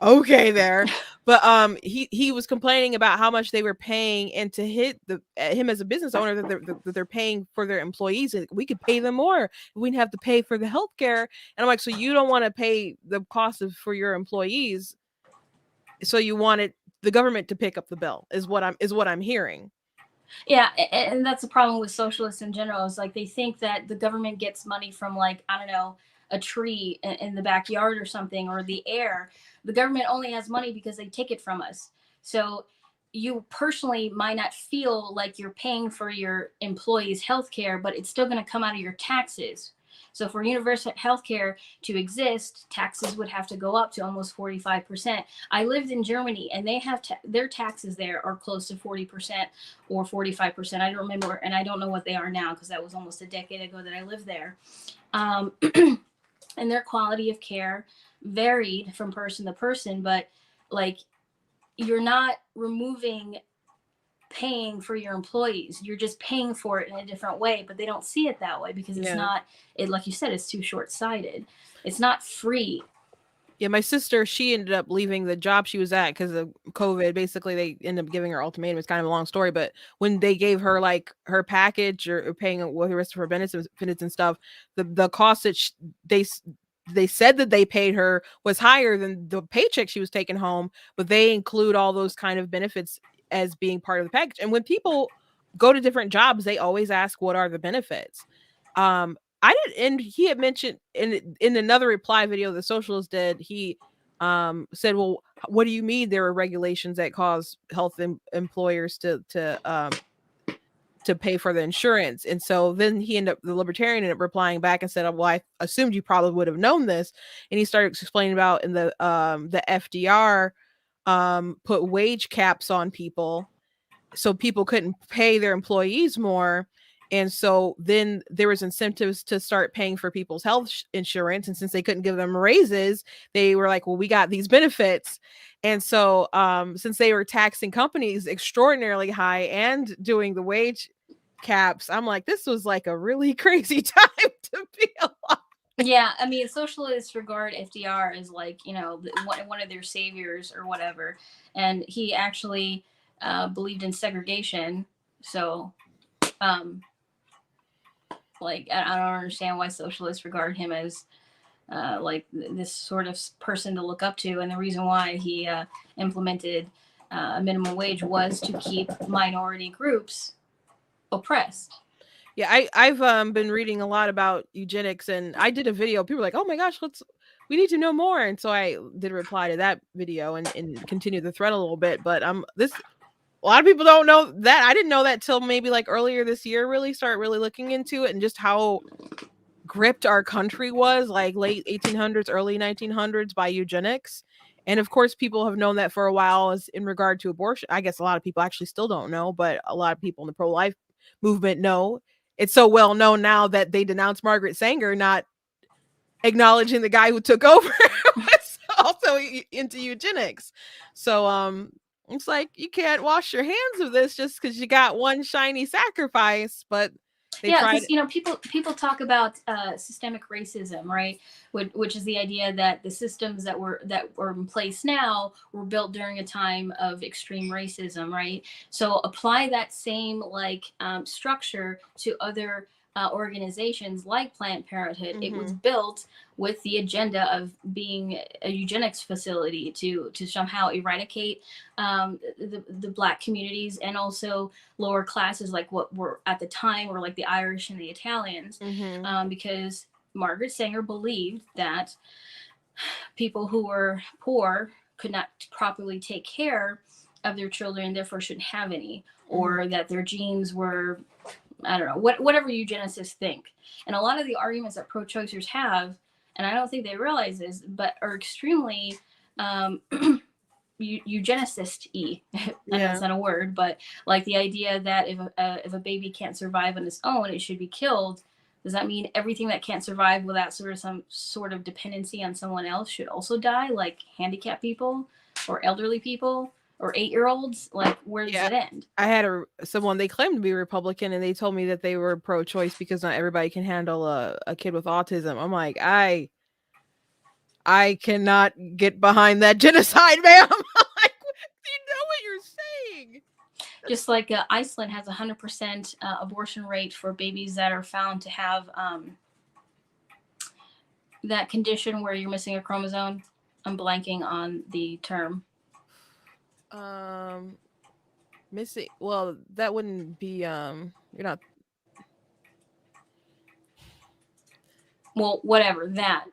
okay there. But he was complaining about how much they were paying, and to hit him as a business owner, that they're paying for their employees, and we could pay them more. We didn't have to pay for the healthcare. And I'm like, so you don't want to pay the cost for your employees, so you wanted the government to pick up the bill, is what I'm hearing. Yeah, and that's the problem with socialists in general, is like they think that the government gets money from, like, I don't know, a tree in the backyard or something, or the air. The government only has money because they take it from us. So you personally might not feel like you're paying for your employees' health care, but it's still going to come out of your taxes. So for universal health care to exist, taxes would have to go up to almost 45%. I lived in Germany, and they have their taxes there are close to 40% or 45%. I don't remember, and I don't know what they are now because that was almost a decade ago that I lived there. And their quality of care varied from person to person, but like, you're not removing paying for your employees, you're just paying for it in a different way, but they don't see it that way because it's not, like you said, it's too short-sighted. It's not free. Yeah, my sister, she ended up leaving the job she was at because of COVID. Basically, they ended up giving her ultimatum. It's kind of a long story, but when they gave her like her package or paying with the rest of her benefits and stuff, the cost that they said that they paid her was higher than the paycheck she was taking home, but they include all those kind of benefits as being part of the package. And when people go to different jobs, they always ask, what are the benefits? I did, and he had mentioned in another reply video the socialist did, he said, well, what do you mean there are regulations that cause health employers to pay for the insurance? And so then the libertarian ended up replying back and said, well, I assumed you probably would have known this. And he started explaining about in the FDR put wage caps on people so people couldn't pay their employees more. And so then there was incentives to start paying for people's health insurance. And since they couldn't give them raises, they were like, well, we got these benefits. And so since they were taxing companies extraordinarily high and doing the wage caps, I'm like, this was like a really crazy time to be alive. Yeah, I mean, socialists regard FDR as, like, you know, one of their saviors or whatever. And he actually believed in segregation. So like, I don't understand why socialists regard him as like this sort of person to look up to. And the reason why he implemented a minimum wage was to keep minority groups oppressed. Yeah, I've been reading a lot about eugenics, and I did a video. People were like, oh my gosh, we need to know more. And so I did a reply to that video and continue the thread a little bit. But a lot of people don't know that. I didn't know that till maybe like earlier this year, start looking into it, and just how gripped our country was, like late 1800s, early 1900s, by eugenics. And of course, people have known that for a while as in regard to abortion. I guess a lot of people actually still don't know, but a lot of people in the pro-life movement know. It's so well known now that they denounced Margaret Sanger, not acknowledging the guy who took over was also into eugenics. So it's like, you can't wash your hands of this just because you got one shiny sacrifice. But because, you know, people talk about systemic racism, right? Which is the idea that the systems that were in place now were built during a time of extreme racism, right? So apply that same structure to other organizations like Planned Parenthood, it was Mm-hmm. built with the agenda of being a eugenics facility to somehow eradicate the Black communities and also lower classes like what were at the time were like the Irish and the Italians, Mm-hmm. because Margaret Sanger believed that people who were poor could not properly take care of their children and therefore shouldn't have any, or that their genes were, I don't know, whatever eugenicists think. And a lot of the arguments that pro-choicers have, and I don't think they realize this, but are extremely eugenicist-y. I know it's not a word, but like the idea that if a baby can't survive on its own, it should be killed. Does that mean everything that can't survive without some sort of dependency on someone else should also die, like handicapped people or elderly people or 8-year-olds? Like, where does it end? I had someone, they claimed to be Republican, and they told me that they were pro-choice because not everybody can handle a kid with autism. I'm like, I cannot get behind that genocide, ma'am. I'm like, do you know what you're saying? Just like Iceland has 100% abortion rate for babies that are found to have that condition where you're missing a chromosome. I'm blanking on the term. Missing. Well, that wouldn't be. You're not. Well, whatever that.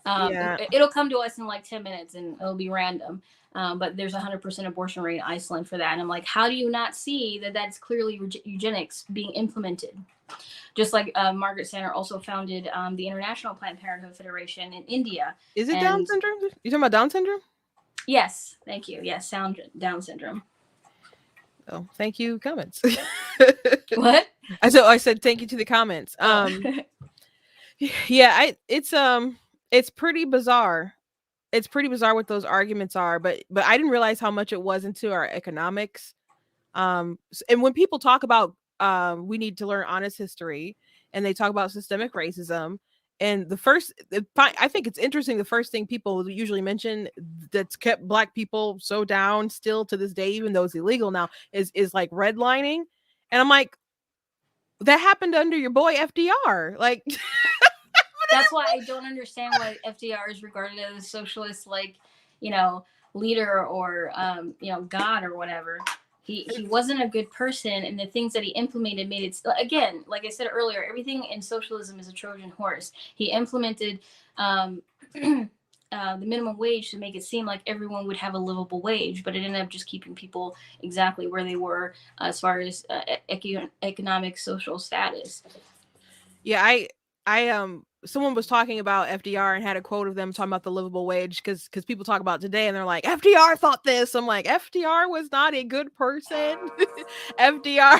Yeah. It'll come to us in like 10 minutes and it'll be random. But there's 100% abortion rate in Iceland for that. And I'm like, how do you not see that that's clearly eugenics being implemented? Just like Margaret Sanger also founded the International Planned Parenthood Federation in India. Is it Down syndrome? You talking about Down syndrome? Yes, thank you. Yes, Down syndrome. Oh, thank you. Comments. What? I said thank you to the comments. Yeah, it's pretty bizarre. It's pretty bizarre what those arguments are, but I didn't realize how much it was into our economics. And when people talk about we need to learn honest history, and they talk about systemic racism, and I think it's interesting, the first thing people usually mention that's kept Black people so down still to this day, even though it's illegal now, is like redlining. And I'm like, that happened under your boy FDR. Like, that's why I don't understand why FDR is regarded as a socialist, like, leader or God or whatever. He wasn't a good person, and the things that he implemented made it, again, like I said earlier, everything in socialism is a Trojan horse. He implemented the minimum wage to make it seem like everyone would have a livable wage, but it ended up just keeping people exactly where they were as far as economic social status. Yeah, I someone was talking about FDR and had a quote of them talking about the livable wage, because people talk about today and they're like, FDR thought this. I'm like, FDR was not a good person. FDR,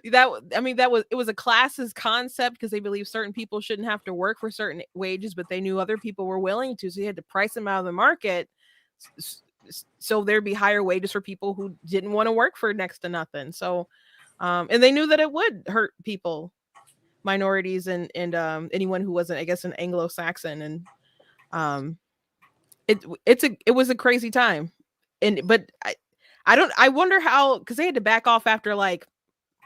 it was a classist concept, because they believe certain people shouldn't have to work for certain wages, but they knew other people were willing to, so you had to price them out of the market, so there'd be higher wages for people who didn't want to work for next to nothing. So and they knew that it would hurt people, minorities, and anyone who wasn't, I guess, an Anglo-Saxon. And it was a crazy time. But I wonder how, because they had to back off after like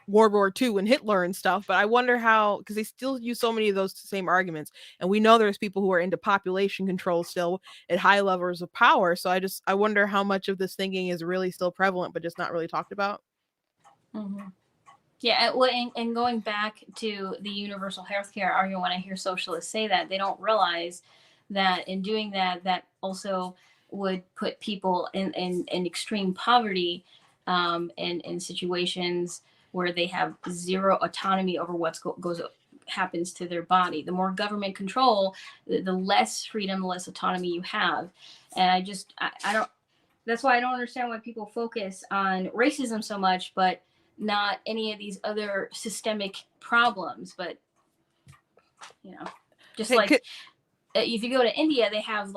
World War II and Hitler and stuff, but I wonder how, because they still use so many of those same arguments, and we know there's people who are into population control still at high levels of power. So I wonder how much of this thinking is really still prevalent but just not really talked about. Mm-hmm. Yeah, well, and going back to the universal healthcare argument, when I hear socialists say that, they don't realize that in doing that, that also would put people in extreme poverty, in situations where they have zero autonomy over what happens to their body. The more government control, the less freedom, the less autonomy you have. And I don't. That's why I don't understand why people focus on racism so much, but not any of these other systemic problems. But just like if you go to India, they have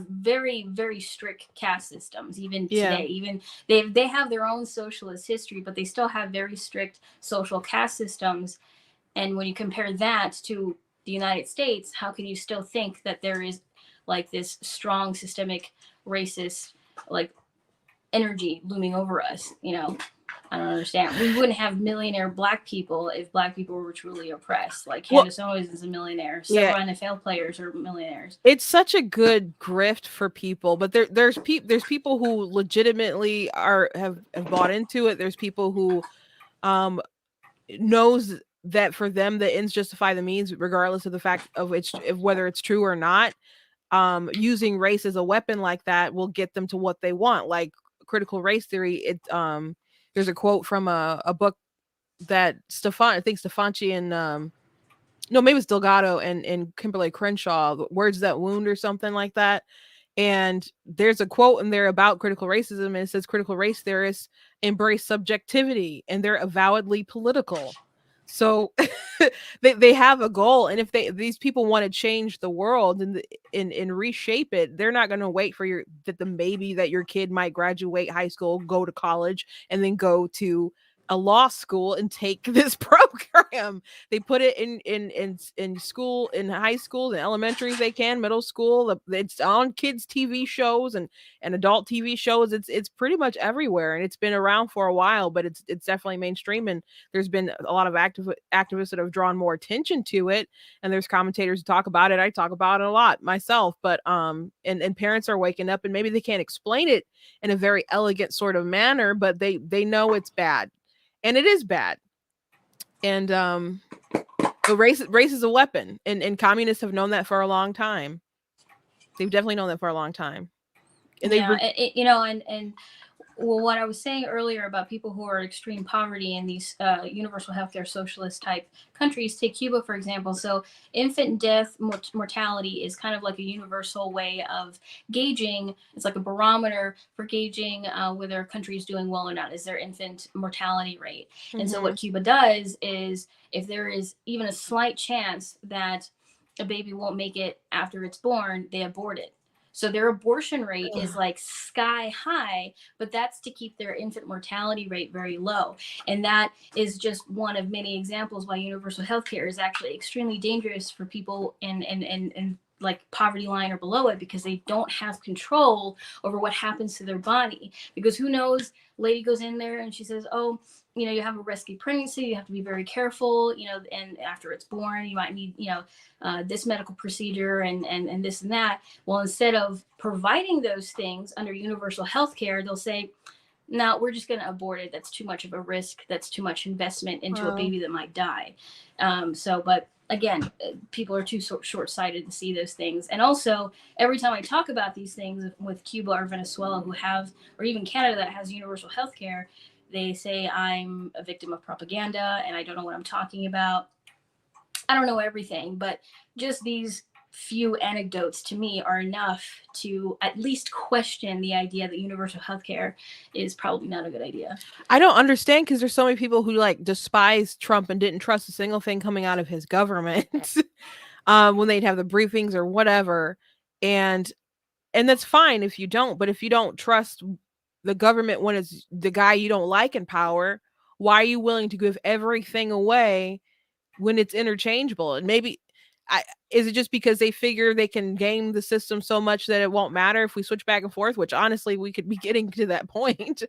very, very strict caste systems even today. Even they have their own socialist history, but they still have very strict social caste systems. And when you compare that to the United States, how can you still think that there is like this strong systemic racist like energy looming over us? I don't understand. We wouldn't have millionaire black people if black people were truly oppressed. Like Well, Candace Owens is a millionaire. yeah, Several NFL players are millionaires. it's such a good grift for people, but there's people who legitimately have bought into it. There's people who um knows that for them the ends justify the means, regardless of the fact of whether it's true or not. Using race as a weapon like that will get them to what they want, like critical race theory. There's a quote from a book that I think Stefanchi and no, maybe it's Delgado and Kimberly Crenshaw, Words That Wound or something like that. And there's a quote in there about critical racism, and it says critical race theorists embrace subjectivity and they're avowedly political. So they have a goal, and if these people want to change the world and reshape it, they're not going to wait for the maybe that your kid might graduate high school, go to college, and then go to a law school and take this program. They put it in school, in high school, in elementary they can, middle school. It's on kids TV shows and adult TV shows. It's pretty much everywhere, and it's been around for a while, but it's definitely mainstream, and there's been a lot of activists that have drawn more attention to it, and there's commentators who talk about it. I talk about it a lot myself, but and parents are waking up, and maybe they can't explain it in a very elegant sort of manner, but they know it's bad. And it is bad. And but race is a weapon, and communists have known that for a long time. They've definitely known that for a long time. And and well, what I was saying earlier about people who are in extreme poverty in these universal healthcare socialist type countries, take Cuba, for example. So infant death mortality is kind of like a universal way of gauging. It's like a barometer for gauging whether a country is doing well or not, is their infant mortality rate. Mm-hmm. And so what Cuba does is, if there is even a slight chance that a baby won't make it after it's born, they abort it. So their abortion rate is like sky high, but that's to keep their infant mortality rate very low. And that is just one of many examples why universal healthcare is actually extremely dangerous for people in like poverty line or below it, because they don't have control over what happens to their body. Because who knows, lady goes in there and she says, oh, you have a risky pregnancy, you have to be very careful, and after it's born, you might need, this medical procedure and this and that. Well, instead of providing those things under universal health care, they'll say, no, we're just going to abort it. That's too much of a risk. That's too much investment into a baby that might die. But again, people are too short-sighted to see those things. And also, every time I talk about these things with Cuba or Venezuela, or even Canada that has universal health care, they say I'm a victim of propaganda and I don't know what I'm talking about. I don't know everything, but just these few anecdotes to me are enough to at least question the idea that universal healthcare is probably not a good idea. I don't understand, because there's so many people who despise Trump and didn't trust a single thing coming out of his government when they'd have the briefings or whatever. And that's fine if you don't, but if you don't trust the government when it's the guy you don't like in power, why are you willing to give everything away when it's interchangeable? And maybe is it just because they figure they can game the system so much that it won't matter if we switch back and forth, which honestly we could be getting to that point.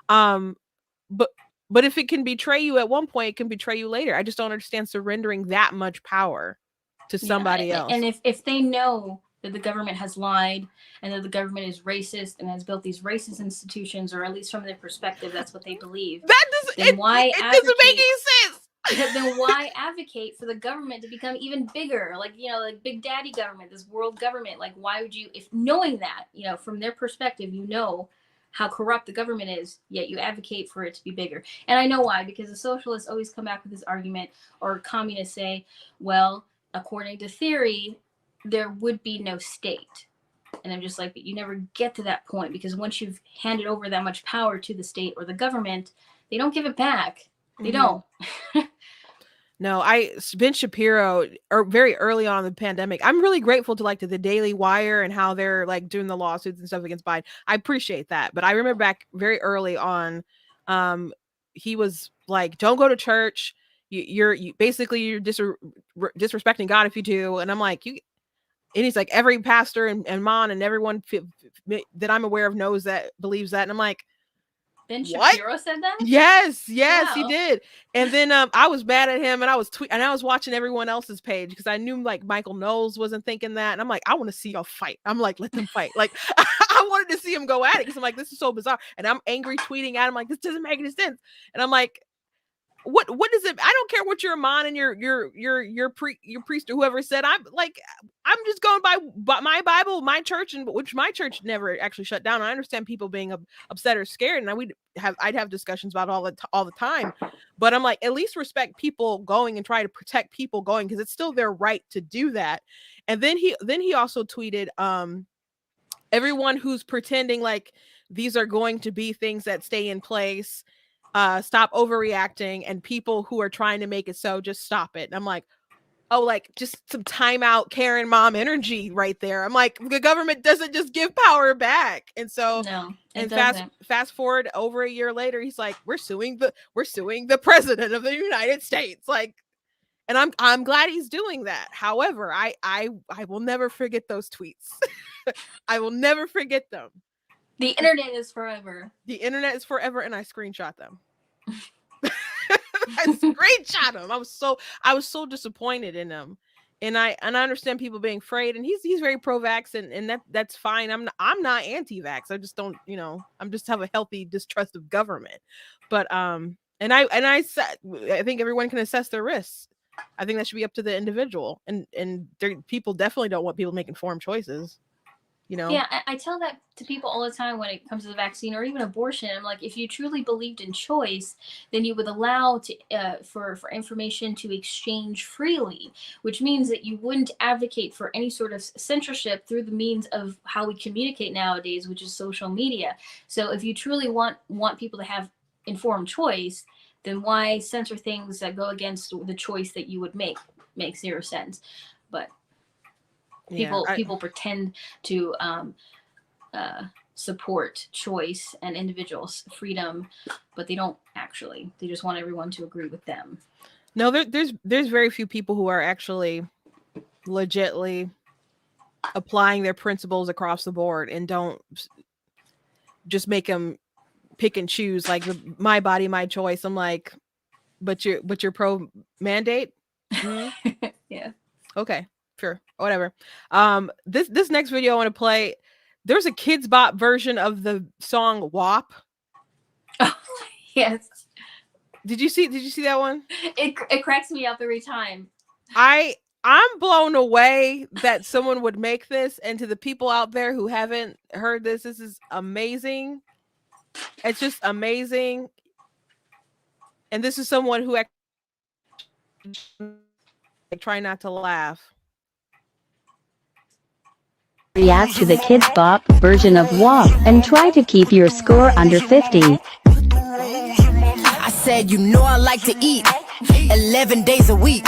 But if it can betray you at one point, it can betray you later. I just don't understand surrendering that much power to somebody else. And if they know that the government has lied and that the government is racist and has built these racist institutions, or at least from their perspective, that's what they believe. It doesn't make any sense. Then why advocate for the government to become even bigger? Like Big Daddy government, this world government. Like, why would you, if knowing that, from their perspective, how corrupt the government is, yet you advocate for it to be bigger? And I know why, because the socialists always come back with this argument, or communists say, well, according to theory, there would be no state. And I'm just like, but you never get to that point, because once you've handed over that much power to the state or the government, they don't give it back. They don't. No, Ben Shapiro, or very early on in the pandemic, I'm really grateful to the Daily Wire and how they're doing the lawsuits and stuff against Biden. I appreciate that. But I remember back very early on, he was like, don't go to church. You're disrespecting God if you do. And I'm like, and he's like, every pastor and mon and everyone that I'm aware of believes that. And I'm like, Ben What? Shapiro said that? Yes, yes, he Wow. did. And then I was mad at him, and I was watching everyone else's page because I knew like Michael Knowles wasn't thinking that, and I'm like, I want to see y'all fight. I'm like, let them fight. Like I wanted to see him go at it because I'm like, this is so bizarre, and I'm angry tweeting at him like, this doesn't make any sense, and I'm like, what is it? I don't care what your imam and your priest or whoever said. I'm just going by my Bible, my church, and which my church never actually shut down. I understand people being upset or scared, and I'd have discussions about all the time. But I'm like, at least respect people going and try to protect people going because it's still their right to do that. And then he also tweeted, everyone who's pretending like these are going to be things that stay in place, stop overreacting, and people who are trying to make it so, just stop it. And I'm like, oh, like just some timeout Karen mom energy right there. I'm like, the government doesn't just give power back. And so No, it and doesn't. fast forward over a year later, he's like, we're suing the president of the United States. Like, and I'm glad he's doing that. However, I will never forget those tweets. I will never forget them. The internet is forever. The internet is forever, and I screenshot them. I screenshot them. I was so disappointed in them, and I understand people being afraid, and he's very pro-vax, and that's fine. I'm not anti-vax. I just don't, I'm just have a healthy distrust of government. But and I think everyone can assess their risks. I think that should be up to the individual, and people definitely don't want people making informed choices. Yeah, I tell that to people all the time when it comes to the vaccine or even abortion. I'm like, if you truly believed in choice, then you would allow for information to exchange freely, which means that you wouldn't advocate for any sort of censorship through the means of how we communicate nowadays, which is social media. So if you truly want people to have informed choice, then why censor things that go against the choice that you would make? Makes zero sense. But people pretend to support choice and individuals' freedom, but they don't actually. They just want everyone to agree with them. No, there's very few people who are actually legitly applying their principles across the board and don't just make them pick and choose like my body, my choice. I'm like, but you're pro mandate. Mm-hmm. Yeah. Okay. Sure, whatever. This next video I want to play. There's a Kids Bop version of the song WAP. Oh, yes. Did you see that one? It cracks me up every time. I'm blown away that someone would make this, and to the people out there who haven't heard this is amazing. It's just amazing. And this is someone who actually try not to laugh. React to the Kids Bop version of WAP and try to keep your score under 50. I said, I like to eat 11 days a week.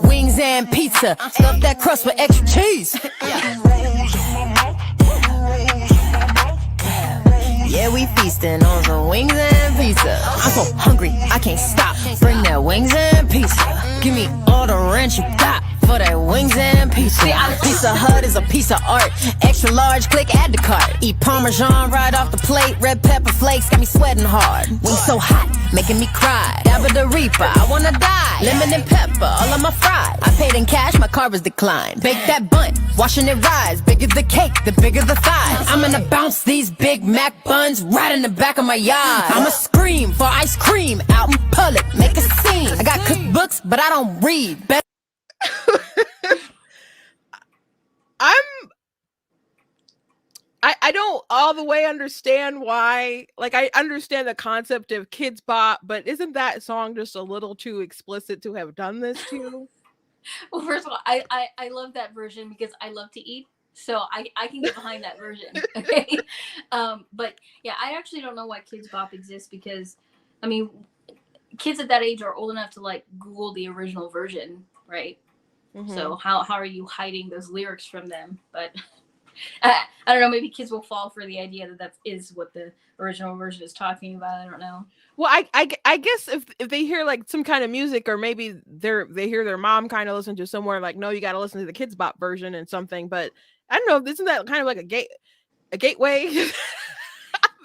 Wings and pizza, stuff that crust with extra cheese. Yeah, we feasting on some wings and pizza. I'm so hungry, I can't stop. Bring that wings and pizza. Give me all the ranch you got for that wings and pizza. Pizza Hut is a piece of art. Extra large, click add to cart. Eat Parmesan right off the plate. Red pepper flakes got me sweating hard. Wings so hot, making me cry. Dabba the Reaper, I wanna die. Lemon and pepper, all of my fries. I paid in cash, my car was declined. Bake that bun, watching it rise. Bigger the cake, the bigger the thighs. I'm gonna bounce these Big Mac buns right in the back of my yard. I'ma scream for ice cream out in public, make a scene. I got cookbooks, but I don't read. I don't all the way understand why. Like, I understand the concept of Kids Bop, but isn't that song just a little too explicit to have done this to? Well, first of all, I love that version because I love to eat, so I can get behind that version. Okay, but yeah, I actually don't know why Kids Bop exists because, I mean, kids at that age are old enough to like Google the original version, right? Mm-hmm. So how are you hiding those lyrics from them? But I don't know. Maybe kids will fall for the idea that is what the original version is talking about. I don't know. Well, I guess if they hear like some kind of music, or maybe they hear their mom kind of listen to somewhere like, no, you got to listen to the Kids Bop version and something. But I don't know. Isn't that kind of like a gateway?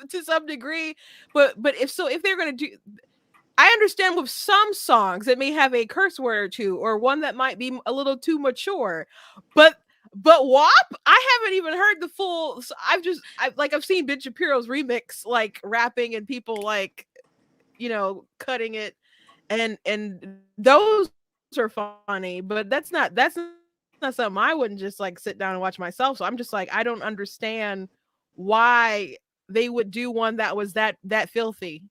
to some degree. But if they're gonna do, I understand with some songs it may have a curse word or two, or one that might be a little too mature. But WAP, I haven't even heard the full. So I've seen Ben Shapiro's remix, like rapping and people like cutting it, and those are funny. But that's not something I wouldn't just like sit down and watch myself. So I'm just like, I don't understand why they would do one that was that filthy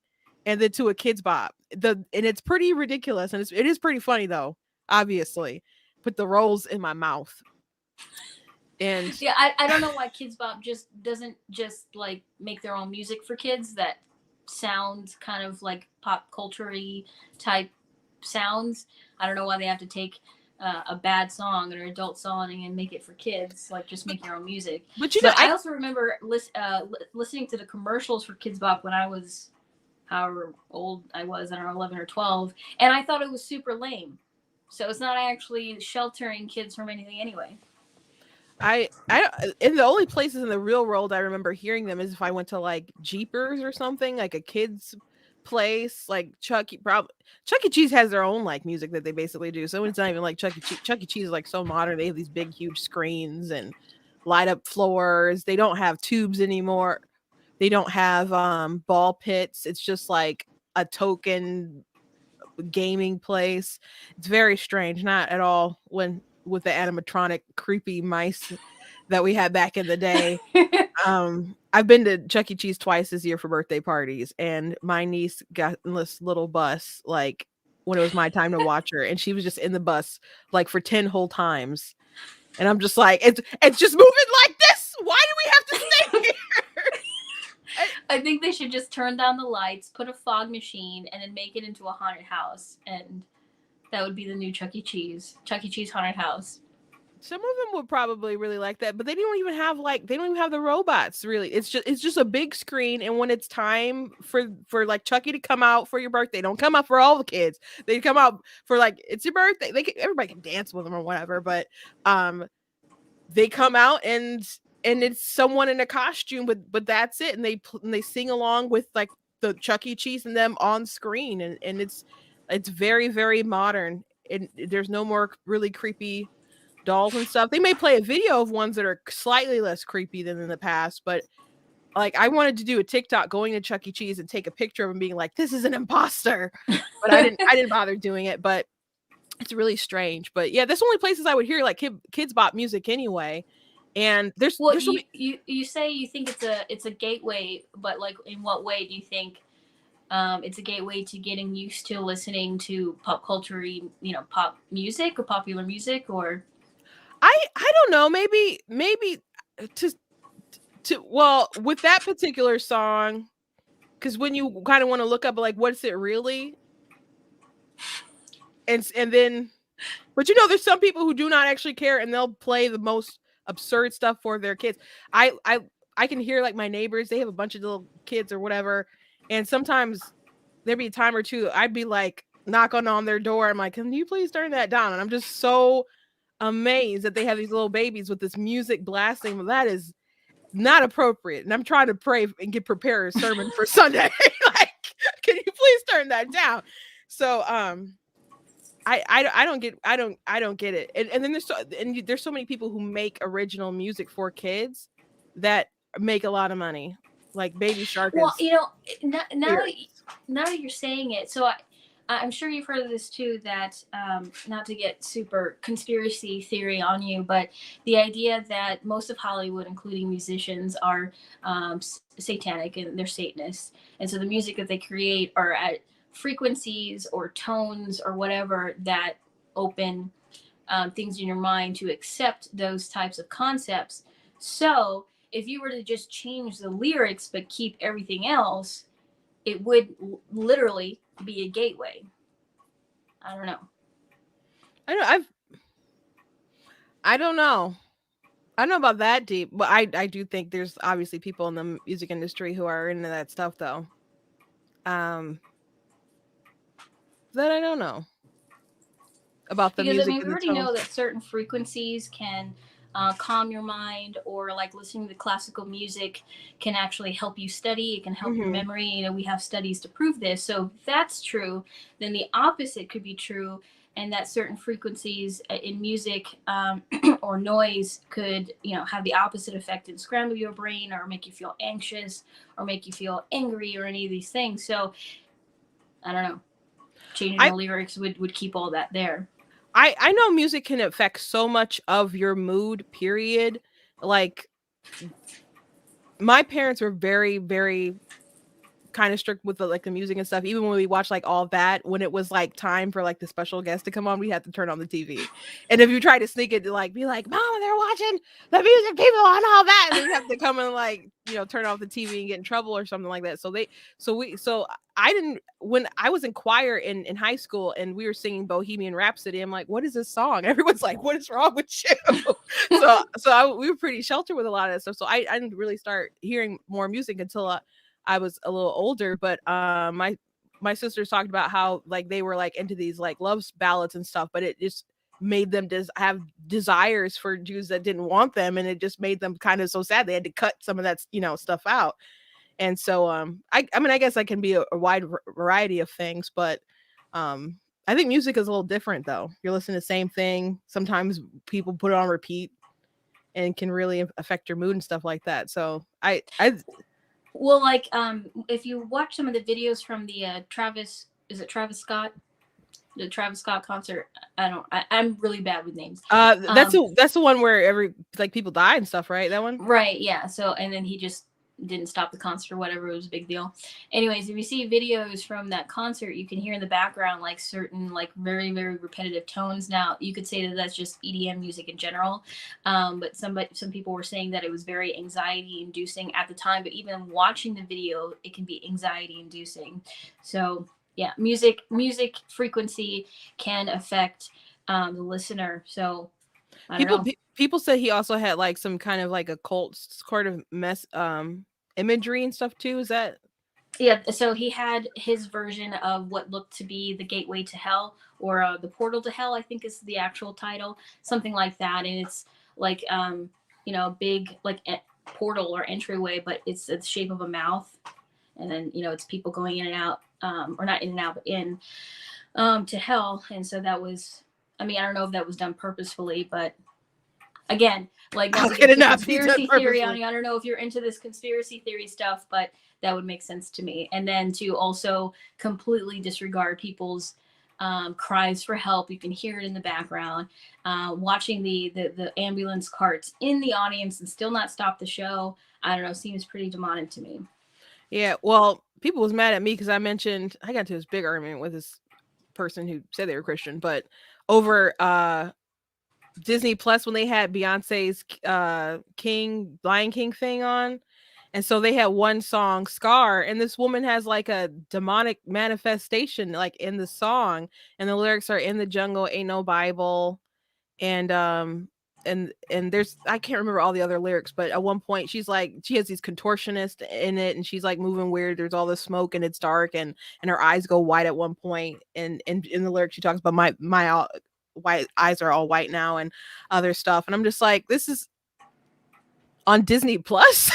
and then to a kids bop. And it's pretty ridiculous, and it is pretty funny though, obviously. Put the rolls in my mouth. And yeah, I don't know why Kids Bop just doesn't just like make their own music for kids that sounds kind of like pop culture-y type sounds. I don't know why they have to take a bad song or an adult song and make it for kids. Like, just make your own music. But I also remember listening to the commercials for Kids Bop when I was however old I was, I don't know, 11 or 12, and I thought it was super lame. So it's not actually sheltering kids from anything anyway. I in the only places in the real world I remember hearing them is if I went to like Jeepers or something, like a kids place, like Chuck E. Cheese has their own like music that they basically do. So it's not even like Chuck E. Cheese. Chuck E. Cheese is like so modern. They have these big, huge screens and light up floors. They don't have tubes anymore. They don't have ball pits. It's just like a token gaming place. It's very strange. Not at all with the animatronic creepy mice that we had back in the day. I've been to Chuck E. Cheese twice this year for birthday parties, and my niece got in this little bus like when it was my time to watch her, and she was just in the bus like for 10 whole times. And I'm just like, it's just moving like this. Why do we have to stay here? I think they should just turn down the lights, put a fog machine, and then make it into a haunted house. And that would be the new Chuck E. Cheese. Chuck E. Cheese haunted house. Some of them would probably really like that, but they don't even have the robots really. It's just a big screen, and when it's time for like Chucky to come out for your birthday, don't come out for all the kids. They come out for like it's your birthday. Everybody can dance with them or whatever, but they come out and it's someone in a costume, but that's it, and they sing along with like the Chuck E. Cheese and them on screen, and it's very, very modern, and there's no more really creepy dolls and stuff. They may play a video of ones that are slightly less creepy than in the past, but like I wanted to do a TikTok going to Chuck E. Cheese and take a picture of him being like, "This is an imposter," but I didn't bother doing it. But it's really strange. But yeah, that's the only places I would hear like kids bop music anyway. And there's you say you think it's a gateway, but like in what way do you think it's a gateway to getting used to listening to pop culture, pop music or popular music? Or I don't know, maybe well, with that particular song, because when you kind of want to look up like what's it really, and then but there's some people who do not actually care, and they'll play the most absurd stuff for their kids. I can hear like my neighbors, they have a bunch of little kids or whatever, and sometimes there'd be a time or two I'd be like knocking on their door. I'm like, can you please turn that down? And I'm just so amazed that they have these little babies with this music blasting. Well, that is not appropriate. And I'm trying to pray and get prepared a sermon for Sunday. Like, can you please turn that down? So I don't get it. And then there's so many people who make original music for kids that make a lot of money. Like Baby Shark. Well, now that you're saying it, so I'm sure you've heard of this too, that not to get super conspiracy theory on you, but the idea that most of Hollywood, including musicians, are satanic and they're Satanists. And so the music that they create are at frequencies or tones or whatever that open things in your mind to accept those types of concepts. So if you were to just change the lyrics but keep everything else, it would literally be a gateway. I don't know. I don't know. I don't know about that deep, but I do think there's obviously people in the music industry who are into that stuff though. That I don't know about the because music. we already know that certain frequencies can calm your mind, or like listening to classical music can actually help you study. It can help your memory. You know, we have studies to prove this. So if that's true, then the opposite could be true, and that certain frequencies in music or noise could, you know, have the opposite effect and scramble your brain or make you feel anxious or make you feel angry or any of these things. So I don't know. Changing the lyrics would keep all that there. I know music can affect so much of your mood, period. Like, my parents were very, very kind of strict with the music and stuff. Even when we watched like all that, when it was like time for like the special guest to come on, we had to turn on the TV. And if you try to sneak it, to like be like, "Mama, they're watching the music people on all that," and then you have to come and like, you know, turn off the TV and get in trouble or something like that. So I didn't, when I was in choir in high school and we were singing Bohemian Rhapsody, I'm like, "What is this song?" Everyone's like, "What is wrong with you?" We were pretty sheltered with a lot of that stuff. So I didn't really start hearing more music until I was a little older. But my sisters talked about how like they were like into these like love ballads and stuff, but it just made them have desires for Jews that didn't want them, and it just made them kind of so sad they had to cut some of that, you know, stuff out. And so I mean, I guess I can be a wide variety of things, but I think music is a little different though. You're listening to the same thing. Sometimes people put it on repeat and can really affect your mood and stuff like that. So Well, like if you watch some of the videos from the Travis Scott, the Travis Scott concert. I'm really bad with names. That's the one where people die and stuff, right? That one? Right, yeah. So and then he just didn't stop the concert or whatever. It was a big deal. Anyways, if you see videos from that concert, you can hear in the background like certain like very, very repetitive tones. Now you could say that that's just EDM music in general, but some people were saying that it was very anxiety inducing at the time. But even watching the video, it can be anxiety inducing. So yeah, music frequency can affect the listener. So I don't know. People said he also had like some kind of like occult sort of imagery and stuff too. Is that? Yeah, so he had his version of what looked to be the gateway to hell, or the portal to hell, I think is the actual title, something like that. And it's like you know, big like portal or entryway, but it's the shape of a mouth, and then, you know, it's people going in and out, or not in and out, but in to hell. And so that was, I mean, I don't know if that was done purposefully, but again, like conspiracy theory. I don't know if you're into this conspiracy theory stuff, but that would make sense to me. And then to also completely disregard people's cries for help. You can hear it in the background. Watching the ambulance carts in the audience and still not stop the show, I don't know, seems pretty demonic to me. Yeah, well, people was mad at me because I got into this big argument with this person who said they were Christian, but over Disney Plus when they had Beyonce's Lion King thing on. And so they had one song, Scar, and this woman has like a demonic manifestation like in the song, and the lyrics are, "In the jungle ain't no Bible." And there's, I can't remember all the other lyrics, but at one point she's like, she has these contortionists in it, and she's like moving weird. There's all this smoke and it's dark, and her eyes go white at one point. And in the lyrics she talks about my white eyes are all white now and other stuff. And I'm just like, this is on Disney Plus.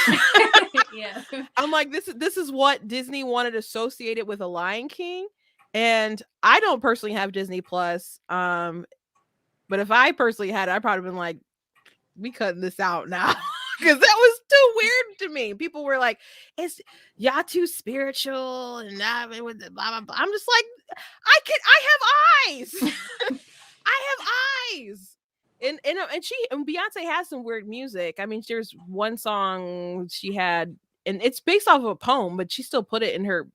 Yeah. I'm like, this is what Disney wanted associated with a Lion King. And I don't personally have Disney Plus. But if I personally had it, I'd probably been like, we cutting this out now. Because that was too weird to me. People were like, "It's y'all too spiritual," and with the blah blah blah. I'm just like, I have eyes. I have eyes. And Beyonce has some weird music. I mean, there's one song she had, and it's based off of a poem, but she still put it in her.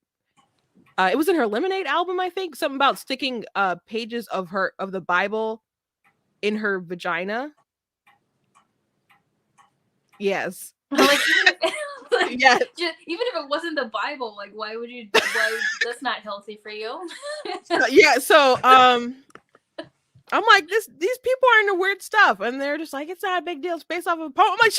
It was in her Lemonade album, I think. Something about sticking pages of the Bible in her vagina. Yes. Like, yeah. Even if it wasn't the Bible, like, why would you? That's not healthy for you. Yeah. So I'm like, these people are into weird stuff, and they're just like, it's not a big deal. It's based off of a poem. I'm like,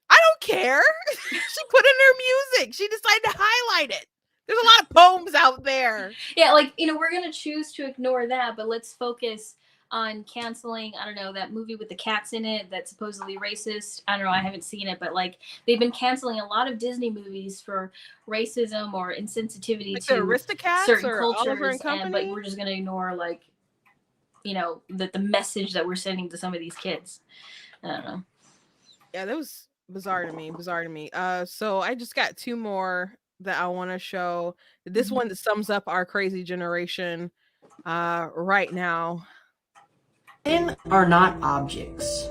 I don't care. She put in her music. She decided to highlight it. There's a lot of poems out there. Yeah, like, you know, we're gonna choose to ignore that, but let's focus on canceling, I don't know, that movie with the cats in it that's supposedly racist. I don't know, I haven't seen it, but like they've been canceling a lot of Disney movies for racism or insensitivity Like the to Aristocats certain or Oliver and cultures, but Company. we're just gonna ignore like, you know, the message that we're sending to some of these kids. I don't know. Yeah, that was bizarre to me. Bizarre to me. So I just got two more that I want to show. This one that sums up our crazy generation right now. Men are not objects.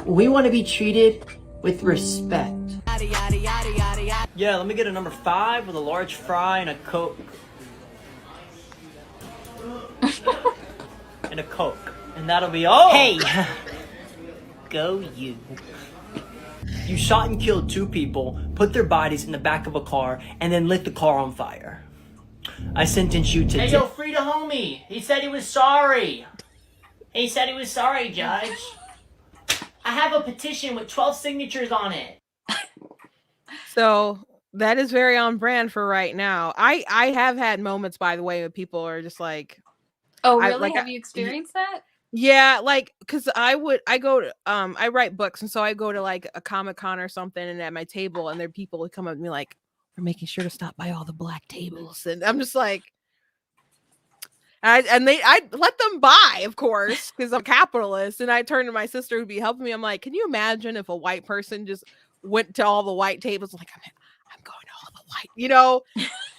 We want to be treated with respect. Yeah, let me get a number 5 with a large fry and a Coke. And a Coke. And that'll be all. Hey! Go you. You shot and killed 2 people, put their bodies in the back of a car, and then lit the car on fire. I sentence you to Hey, yo, free the homie. He said he was sorry. He said he was sorry, Judge. I have a petition with 12 signatures on it. So that is very on brand for right now. I have had moments, by the way, where people are just like, oh really? Have you experienced that? Yeah, like, cause I go to, I write books, and so I go to like a Comic-Con or something, and at my table, and there people would come up to me like, "We're making sure to stop by all the black tables," and I'm just like, I let them buy, of course, because I'm a capitalist, and I turn to my sister who'd be helping me. I'm like, "Can you imagine if a white person just went to all the white tables? Like, I'm going to all the white, you know?"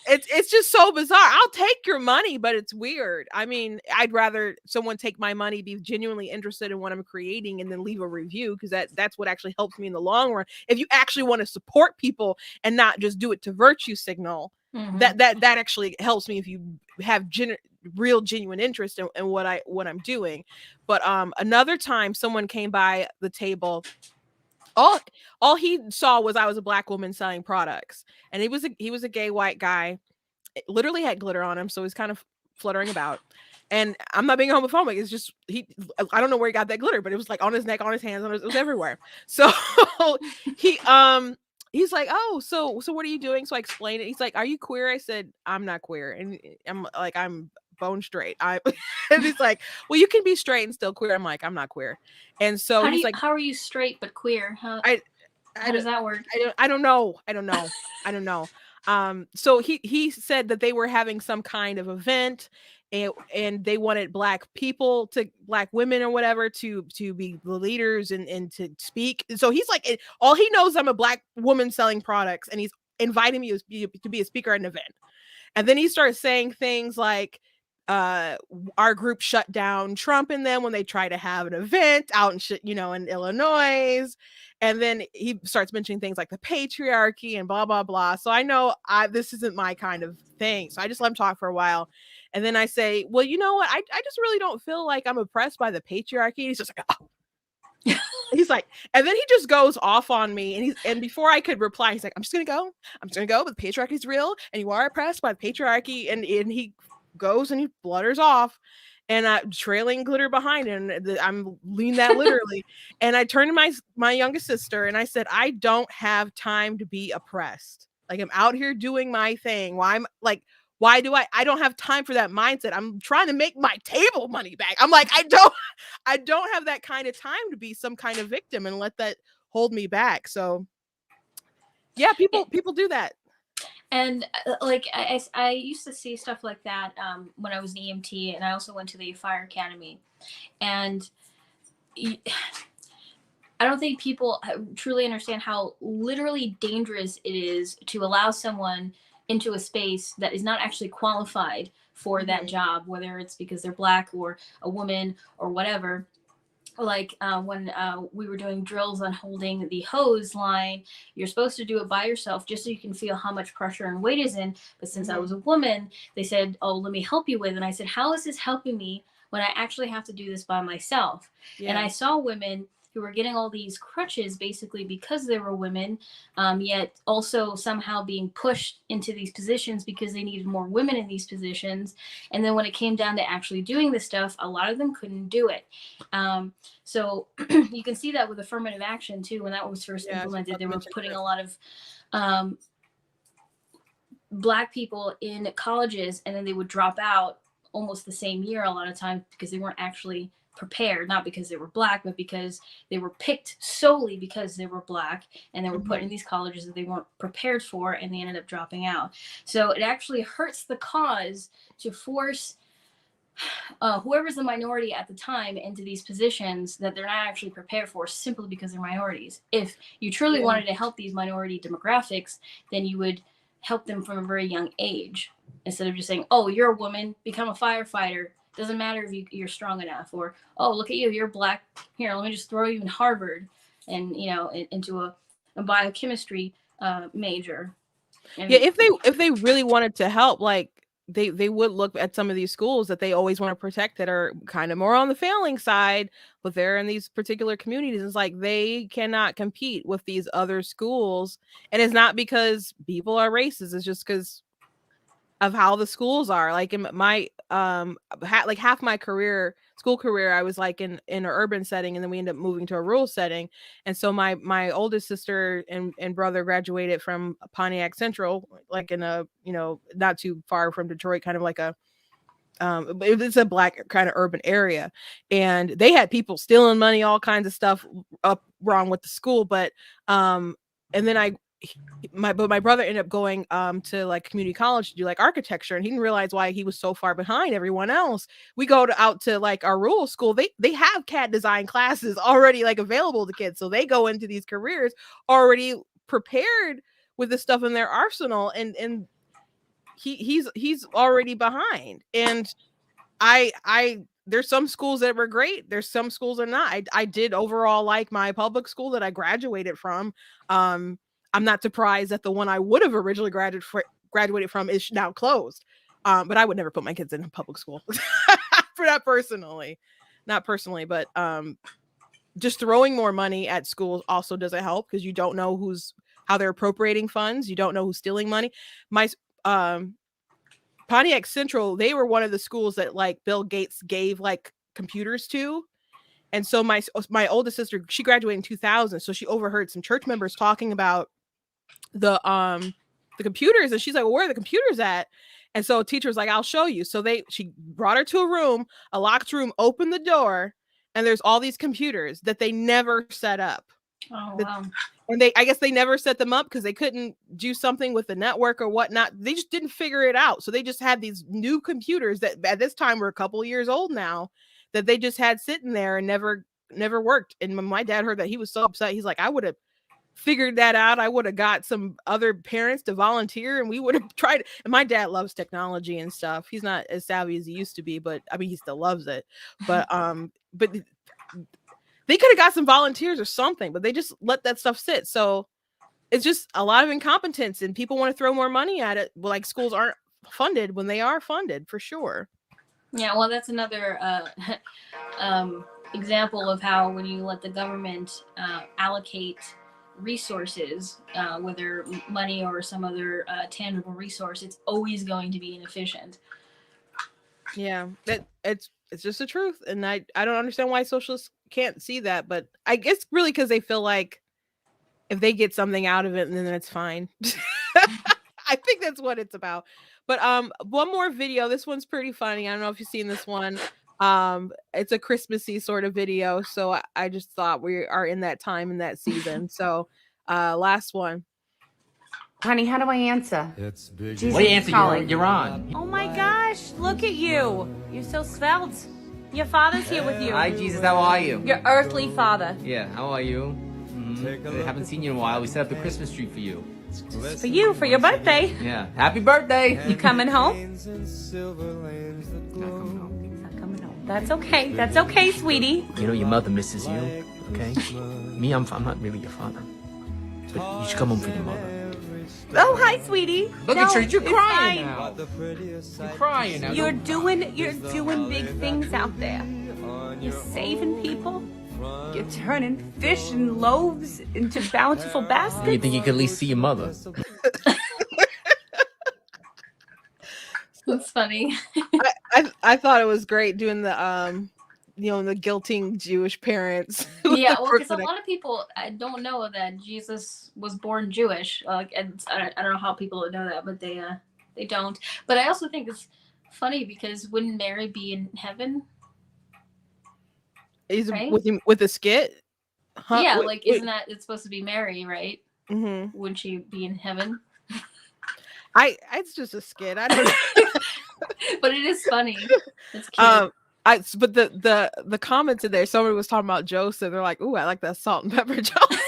It's just so bizarre. I'll take your money, but it's weird. I mean, I'd rather someone take my money, be genuinely interested in what I'm creating, and then leave a review, because that's what actually helps me in the long run. If you actually want to support people and not just do it to virtue signal, that actually helps me if you have real genuine interest in what I'm doing. But another time someone came by the table, all he saw was I was a black woman selling products, and he was a gay white guy. It literally had glitter on him, so he's kind of fluttering about. And I'm not being homophobic. It's just I don't know where he got that glitter, but it was like on his neck, on his hands, it was everywhere. So he's like, "Oh, so what are you doing?" So I explained it. He's like, "Are you queer?" I said, "I'm not queer." And I'm like, "I'm bone straight." And he's like, "Well, you can be straight and still queer." I'm like, "I'm not queer." And so he's like, "How are you straight but queer?" How does that work? I don't know. So he said that they were having some kind of event, and they wanted black women or whatever to be the leaders and to speak. So he's like, all he knows, I'm a black woman selling products, and he's inviting me to be a speaker at an event. And then he starts saying things like, our group shut down Trump and them when they try to have an event out in Illinois. And then he starts mentioning things like the patriarchy and blah, blah, blah. So I know this isn't my kind of thing. So I just let him talk for a while. And then I say, "Well, you know what? I just really don't feel like I'm oppressed by the patriarchy." And he's just like, "Oh." He's like, and then he just goes off on me, and before I could reply, he's like, I'm just gonna go, but the patriarchy is real, and you are oppressed by the patriarchy." And he goes and he blutters off, and trailing glitter behind him. I'm lean that literally. And I turned to my youngest sister and I said, "I don't have time to be oppressed. Like, I'm out here doing my thing. Why do I don't have time for that mindset. I'm trying to make my table money back." I'm like, I don't have that kind of time to be some kind of victim and let that hold me back. So yeah, people do that. And like I used to see stuff like that when I was an EMT, and I also went to the fire academy. And I don't think people truly understand how literally dangerous it is to allow someone into a space that is not actually qualified for that job, whether it's because they're black or a woman or whatever. Like when we were doing drills on holding the hose line, you're supposed to do it by yourself just so you can feel how much pressure and weight is in. But since I was a woman, they said, "Oh, let me help you with it." And I said, "How is this helping me when I actually have to do this by myself?" Yeah. And I saw women who were getting all these crutches basically because they were women, yet also somehow being pushed into these positions because they needed more women in these positions. And then when it came down to actually doing this stuff, a lot of them couldn't do it. So you can see that with affirmative action too. When that was first implemented, they were putting a lot of black people in colleges, and then they would drop out almost the same year a lot of times because they weren't actually prepared, not because they were Black, but because they were picked solely because they were Black, and they were put in these colleges that they weren't prepared for, and they ended up dropping out. So it actually hurts the cause to force whoever's the minority at the time into these positions that they're not actually prepared for simply because they're minorities. If you truly wanted to help these minority demographics, then you would help them from a very young age instead of just saying, oh, you're a woman, become a firefighter. Doesn't matter if you're strong enough. Or, oh, look at you, you're Black. Here, let me just throw you in Harvard and, into a biochemistry major. And Yeah, if they really wanted to help, like they would look at some of these schools that they always want to protect that are kind of more on the failing side, but they're in these particular communities. It's like they cannot compete with these other schools, and it's not because people are racist. It's just because of how the schools are. Like in my like half my school career, I was like in an urban setting, and then we ended up moving to a rural setting. And so my oldest sister and brother graduated from Pontiac Central, like in a not too far from Detroit, kind of like a it's a Black kind of urban area, and they had people stealing money, all kinds of stuff up wrong with the school. But and then my brother ended up going to like community college to do like architecture, and he didn't realize why he was so far behind everyone else. We go out to like our rural school, they have CAD design classes already like available to kids, so they go into these careers already prepared with the stuff in their arsenal, and he's already behind. And I there's some schools that were great, there's some schools that are not. I did overall like my public school that I graduated from. I'm not surprised that the one I would have originally graduated from is now closed. But I would never put my kids in a public school for that personally. Not personally, but just throwing more money at schools also doesn't help, because you don't know how they're appropriating funds. You don't know who's stealing money. My Pontiac Central, they were one of the schools that like Bill Gates gave like computers to. And so my oldest sister, she graduated in 2000, so she overheard some church members talking about the computers, and she's like, well, where are the computers at? And so teacher was like, I'll show you. So she brought her to a locked room, opened the door, and there's all these computers that they never set up. Oh, wow. And I guess they never set them up because they couldn't do something with the network or whatnot. They just didn't figure it out. So they just had these new computers that at this time were a couple of years old now, that they just had sitting there and never worked. And when my dad heard that, he was so upset. He's like, I would have figured that out. I would have got some other parents to volunteer, and we would have tried. And my dad loves technology and stuff. He's not as savvy as he used to be, but I mean, he still loves it. But they could have got some volunteers or something, but they just let that stuff sit. So it's just a lot of incompetence, and people want to throw more money at it. Well, like schools aren't funded when they are funded, for sure. Yeah, well, that's another example of how when you let the government allocate resources, whether money or some other tangible resource, it's always going to be inefficient. Yeah, it's just the truth, and I don't understand why socialists can't see that, but I guess really because they feel like if they get something out of it, then it's fine. I think that's what it's about. But one more video. This one's pretty funny. I don't know if you've seen this one. It's a Christmassy sort of video, so I just thought we are in that time in that season. So last one. Honey, how do I answer? It's big. Jesus What do you answer? calling. You're on. Oh my gosh, look at you. You're so svelte. Your father's here with you. Hi, Jesus, how are you? Your earthly father. Yeah, how are you? I haven't seen you in a while. We set up the Christmas tree for you. For you, for your birthday. Yeah, happy birthday. You coming home? Not coming home. He's not coming home. That's okay. That's okay, sweetie. You know your mother misses you, okay? Me, I'm not really your father. But you should come home for your mother. Oh, hi, sweetie. Look no, at you. You're it's crying fine. now. You're crying now. You're doing big things out there. You're saving people. You're turning fish and loaves into bountiful baskets. You think you could at least see your mother? That's funny. I thought it was great doing the the guilting Jewish parents. Yeah, well, because a lot of people don't know that Jesus was born Jewish. And I don't know how people know that, but they don't. But I also think it's funny because wouldn't Mary be in heaven? Is Right? with the skit? Huh? Yeah, Wait, like wait. isn't that it's supposed to be Mary, right? Mm-hmm. Wouldn't she be in heaven? It's just a skit. I don't know. But it is funny. It's cute. But the comments in there, somebody was talking about Joseph. They're like, "Ooh, I like that salt and pepper Joseph."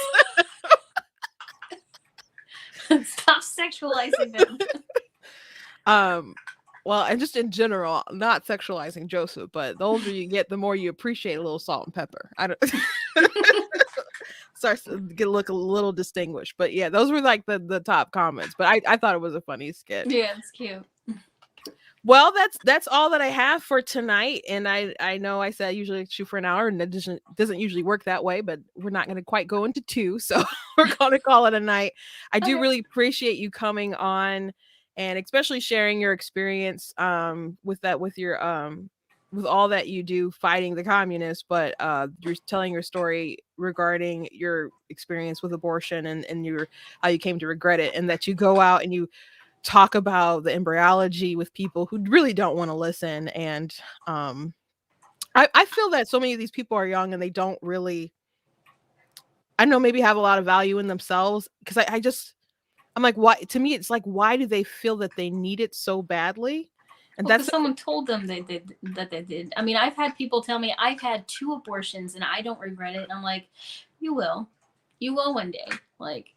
Stop sexualizing them. Well, and just in general, not sexualizing Joseph, but the older you get, the more you appreciate a little salt and pepper. I don't starts to look a little distinguished. But yeah, those were like the top comments. But I thought it was a funny skit. Yeah, it's cute. Well, that's all that I have for tonight. And I know I said I usually shoot for an hour, and it doesn't usually work that way, but we're not going to quite go into 2, so we're going to call it a night. I do really appreciate you coming on, and especially sharing your experience with all that you do fighting the communists, but you're telling your story regarding your experience with abortion and your how you came to regret it, and that you go out and you talk about the embryology with people who really don't want to listen. And I feel that so many of these people are young and they don't really, I know, maybe have a lot of value in themselves, because I'm like, why? To me, it's like, why do they feel that they need it so badly? And Well, that's someone told them they did. I mean, I've had people tell me I've had 2 abortions and I don't regret it. And I'm like, you will one day. Like,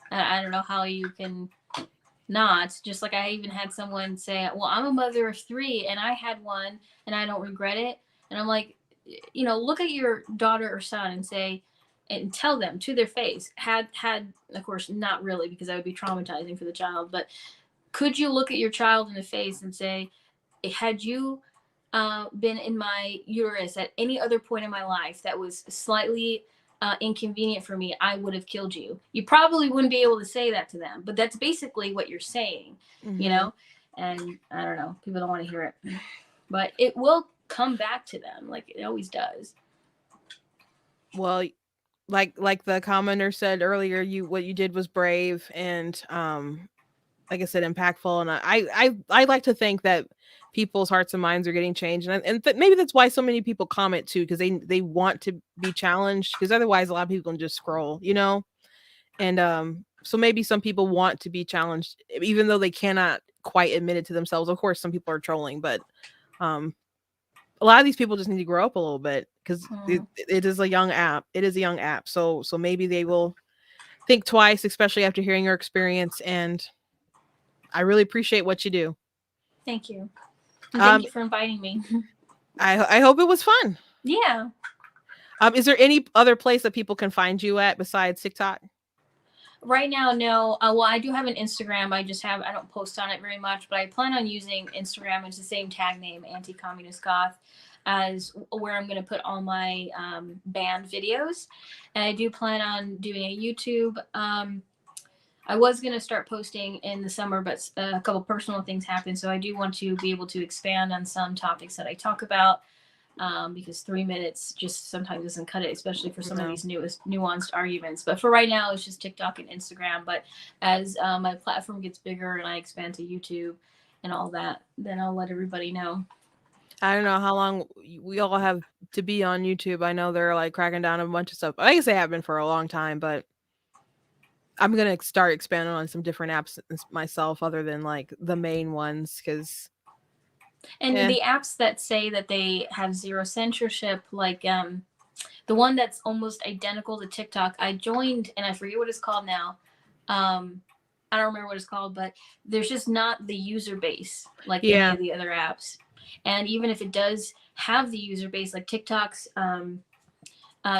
I don't know how you can not. Just like I even had someone say, well, I'm a mother of 3 and I had one and I don't regret it. And I'm like, look at your daughter or son and say, and tell them to their face, had of course not really, because that would be traumatizing for the child, but could you look at your child in the face and say, had you been in my uterus at any other point in my life that was slightly inconvenient for me, I would have killed you? You probably wouldn't be able to say that to them, but that's basically what you're saying, And I don't know, people don't want to hear it, but it will come back to them, like it always does. Well, like the commenter said earlier, what you did was brave and like I said, impactful. And I like to think that people's hearts and minds are getting changed, and maybe that's why so many people comment too, because they want to be challenged, because otherwise a lot of people can just scroll, and so maybe some people want to be challenged even though they cannot quite admit it to themselves. Of course, some people are trolling, but a lot of these people just need to grow up a little bit, because it is a young app. It is a young app, so maybe they will think twice, especially after hearing your experience. And I really appreciate what you do. Thank you. And thank you for inviting me. I hope it was fun. Yeah. Is there any other place that people can find you at besides TikTok? Right now, no. Well, I do have an Instagram. I don't post on it very much, but I plan on using Instagram. It's the same tag name, Anti-Communist Goth, as where I'm going to put all my banned videos. And I do plan on doing a YouTube. I was going to start posting in the summer, but a couple personal things happened. So I do want to be able to expand on some topics that I talk about, because 3 minutes just sometimes doesn't cut it, especially for some of these nuanced arguments. But for right now, it's just TikTok and Instagram. But as my platform gets bigger and I expand to YouTube and all that, then I'll let everybody know. I don't know how long we all have to be on YouTube. I know they're like cracking down on a bunch of stuff. I guess they have been for a long time, but I'm going to start expanding on some different apps myself other than like the main ones, because the apps that say that they have zero censorship, like the one that's almost identical to TikTok, I joined and I forget what it's called now. I don't remember what it's called, but there's just not the user base like any of the other apps. And even if it does have the user base, like TikTok's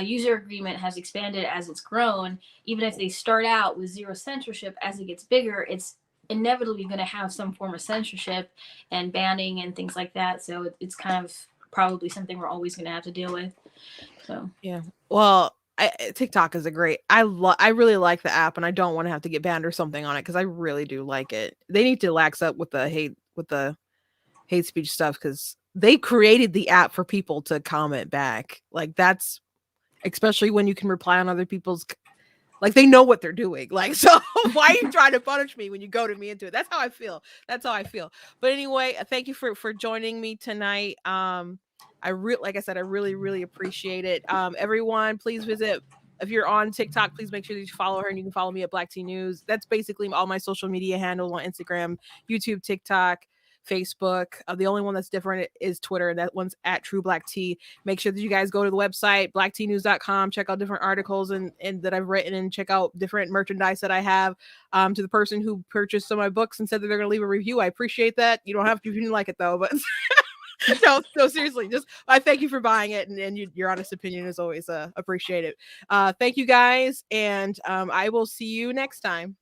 user agreement has expanded as it's grown. Even if they start out with zero censorship, as it gets bigger, it's inevitably going to have some form of censorship and banning and things like that. So it's kind of probably something we're always going to have to deal with. So yeah, well, TikTok is a great. I really like the app, and I don't want to have to get banned or something on it, because I really do like it. They need to lax up with the hate speech stuff, because they created the app for people to comment back. Like, that's especially when you can reply on other people's Like they know what they're doing. Like, so why are you trying to punish me when you goaded me into it? That's how I feel. That's how I feel. But anyway, thank you for joining me tonight. Like I said, I really appreciate it. Everyone, please visit. If you're on TikTok, please make sure that you follow her, and you can follow me at Black Tea News. That's basically all my social media handles on Instagram, YouTube, TikTok, Facebook. The only one that's different is Twitter, and that one's at True Black Tea. Make sure that you guys go to the website, blacktnews.com, check out different articles and that I've written, and check out different merchandise that I have. To the person who purchased some of my books and said that they're going to leave a review, I appreciate that. You don't have to if you didn't like it, though, but... no, seriously, just I thank you for buying it, and your honest opinion is always appreciated. Thank you guys, and I will see you next time.